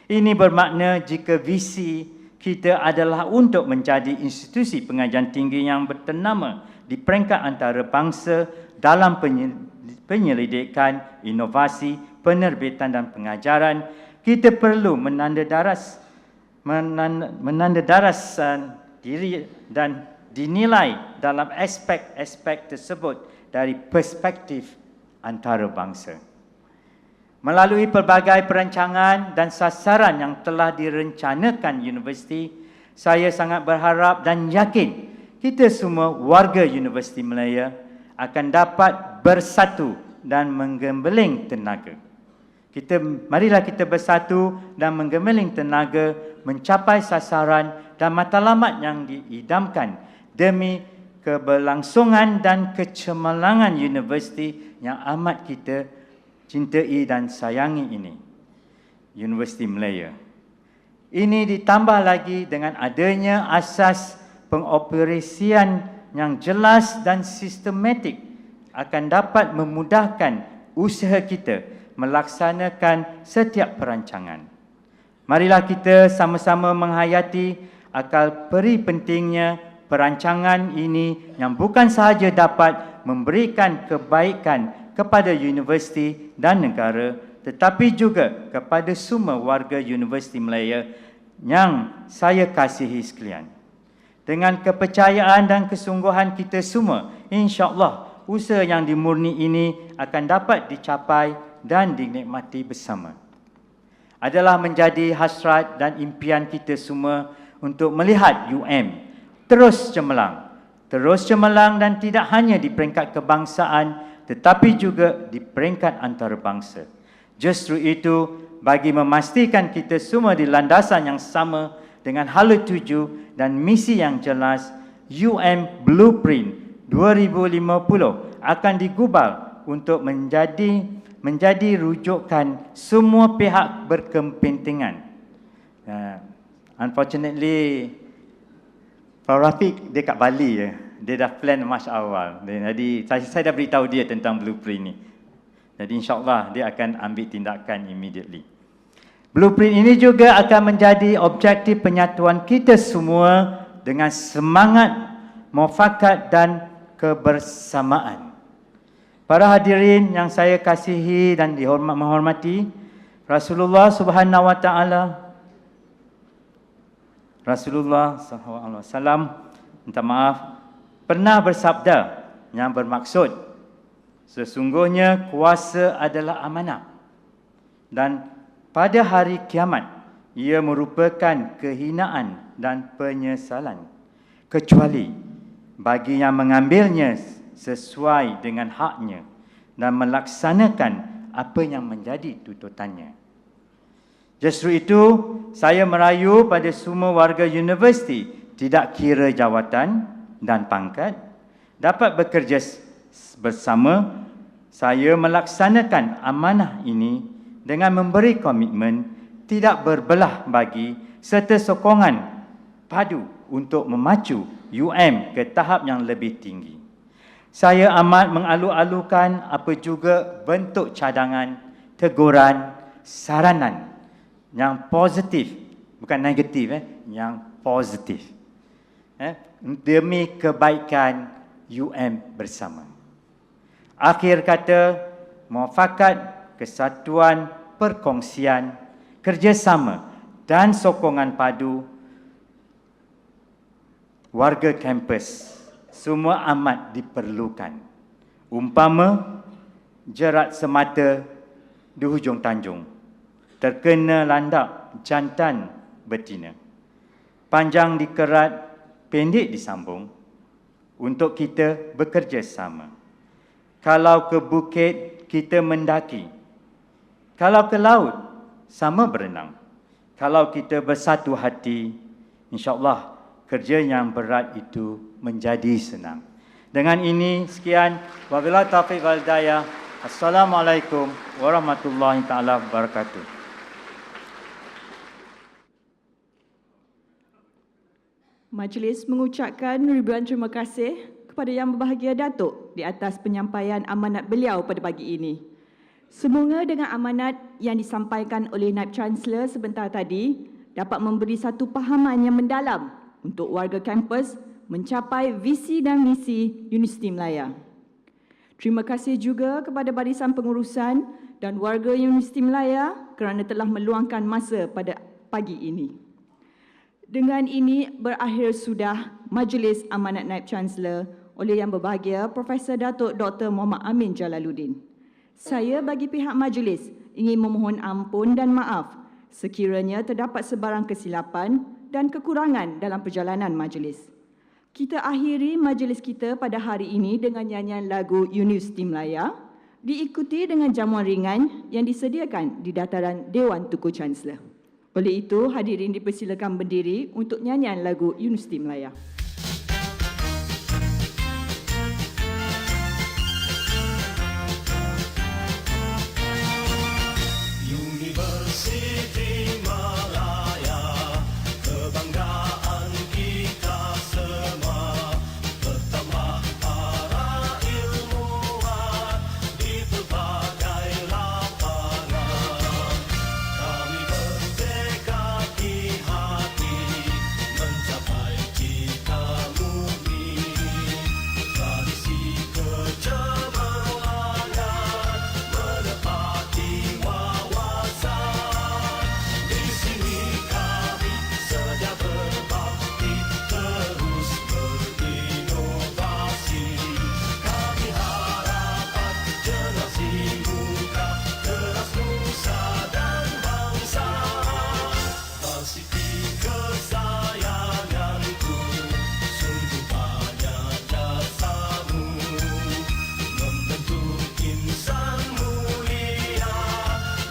Speaker 3: Ini bermakna jika visi kita adalah untuk menjadi institusi pengajian tinggi yang berternama di peringkat antarabangsa dalam penyelidikan, inovasi, penerbitan dan pengajaran. Kita perlu menandadaraskan diri dan dinilai dalam aspek-aspek tersebut dari perspektif antarabangsa. Melalui pelbagai perancangan dan sasaran yang telah direncanakan universiti, saya sangat berharap dan yakin kita semua warga Universiti Malaya akan dapat bersatu dan menggembeling tenaga. Marilah kita bersatu dan menggembeling tenaga mencapai sasaran dan matlamat yang diidamkan demi keberlangsungan dan kecemerlangan universiti yang amat kita cintai dan sayangi ini, Universiti Malaya. Ini ditambah lagi dengan adanya asas pengoperasian yang jelas dan sistematik akan dapat memudahkan usaha kita melaksanakan setiap perancangan. Marilah kita sama-sama menghayati akal peri pentingnya perancangan ini yang bukan sahaja dapat memberikan kebaikan kepada universiti dan negara, tetapi juga kepada semua warga Universiti Malaya yang saya kasihi sekalian. Dengan kepercayaan dan kesungguhan kita semua, insya-Allah usaha yang dimurni ini akan dapat dicapai dan dinikmati bersama. Adalah menjadi hasrat dan impian kita semua untuk melihat UM terus cemerlang dan tidak hanya di peringkat kebangsaan tetapi juga di peringkat antarabangsa. Justru itu, bagi memastikan kita semua di landasan yang sama dengan hala tuju dan misi yang jelas, UM Blueprint 2050 akan digubal untuk menjadi rujukan semua pihak berkepentingan. Unfortunately, Pak Rafiq dia kat Bali je. Dia dah plan March awal. Jadi saya dah beritahu dia tentang blueprint ni. Jadi insya-Allah dia akan ambil tindakan immediately. Blueprint ini juga akan menjadi objektif penyatuan kita semua dengan semangat muafakat dan kebersamaan. Para hadirin yang saya kasihi dan menghormati, Rasulullah Subhanahu wa taala minta maaf, pernah bersabda yang bermaksud, sesungguhnya kuasa adalah amanah dan pada hari kiamat ia merupakan kehinaan dan penyesalan kecuali bagi yang mengambilnya sesuai dengan haknya dan melaksanakan apa yang menjadi tuntutannya. Justru itu, saya merayu pada semua warga universiti, tidak kira jawatan dan pangkat, dapat bekerja bersama saya melaksanakan amanah ini dengan memberi komitmen tidak berbelah bagi serta sokongan padu untuk memacu UM ke tahap yang lebih tinggi. Saya amat mengalu-alukan apa juga bentuk cadangan, teguran, saranan yang positif, bukan negatif, yang positif. Demi kebaikan UM bersama. Akhir kata, muafakat, kesatuan, perkongsian, kerjasama dan sokongan padu warga kampus semua amat diperlukan. Umpama jerat semata di hujung tanjung, terkena landak jantan betina, panjang dikerat, pendek disambung, untuk kita bekerja sama. Kalau ke bukit, kita mendaki. Kalau ke laut, sama berenang. Kalau kita bersatu hati, insya-Allah kerja yang berat itu menjadi senang. Dengan ini, sekian. Wabillahi taufiq wal hidayah. Assalamualaikum warahmatullahi taala wabarakatuh.
Speaker 1: Majlis mengucapkan ribuan terima kasih kepada Yang Berbahagia Datuk di atas penyampaian amanat beliau pada pagi ini. Semoga dengan amanat yang disampaikan oleh Naib Chancellor sebentar tadi dapat memberi satu pahaman yang mendalam untuk warga kampus mencapai visi dan misi Universiti Malaya. Terima kasih juga kepada barisan pengurusan dan warga Universiti Melaya kerana telah meluangkan masa pada pagi ini. Dengan ini berakhir sudah Majlis Amanat Naib Chancellor oleh Yang Berbahagia Profesor Datuk Dr. Muhammad Amin Jalaluddin. Saya bagi pihak majlis ingin memohon ampun dan maaf sekiranya terdapat sebarang kesilapan dan kekurangan dalam perjalanan majlis. Kita akhiri majlis kita pada hari ini dengan nyanyian lagu Universiti Melaya, diikuti dengan jamuan ringan yang disediakan di dataran Dewan Tuku Chancellor. Oleh itu, hadirin dipersilakan berdiri untuk nyanyian lagu Universiti Melaya.
Speaker 4: Universiti Malaya, kebanggaan kita semua, bertambah para ilmuwan di pelbagai lapangan. Kami bertekad di hati mencapai cita murni, tradisi kecemerlangan menepati wawasan. Di sini kami sedia berbakti, terus berinovasi. Kami harapkan generasi muda teras nusa dan bangsa. Varsity kesayanganku, sungguh banyak jasamu membentuk insan mulia,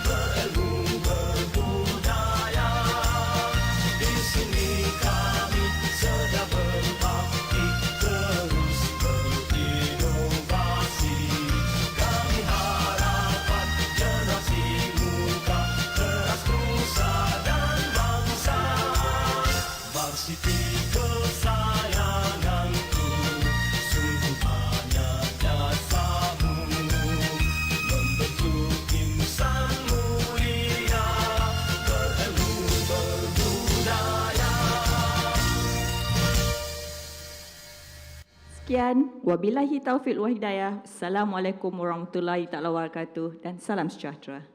Speaker 4: berilmu berbudaya. Di sini kami sedia berbakti, terus berinovasi. Kami harapkan generasi muda teras nusa dan bangsa. Varsity kesayanganku, sungguh banyak jasamu membentuk insan mulia, berilmu berbudaya.
Speaker 1: Sekian, wabillahi taufiq wal hidayah. Assalamualaikum warahmatullahi taala wabarakatuh dan salam sejahtera.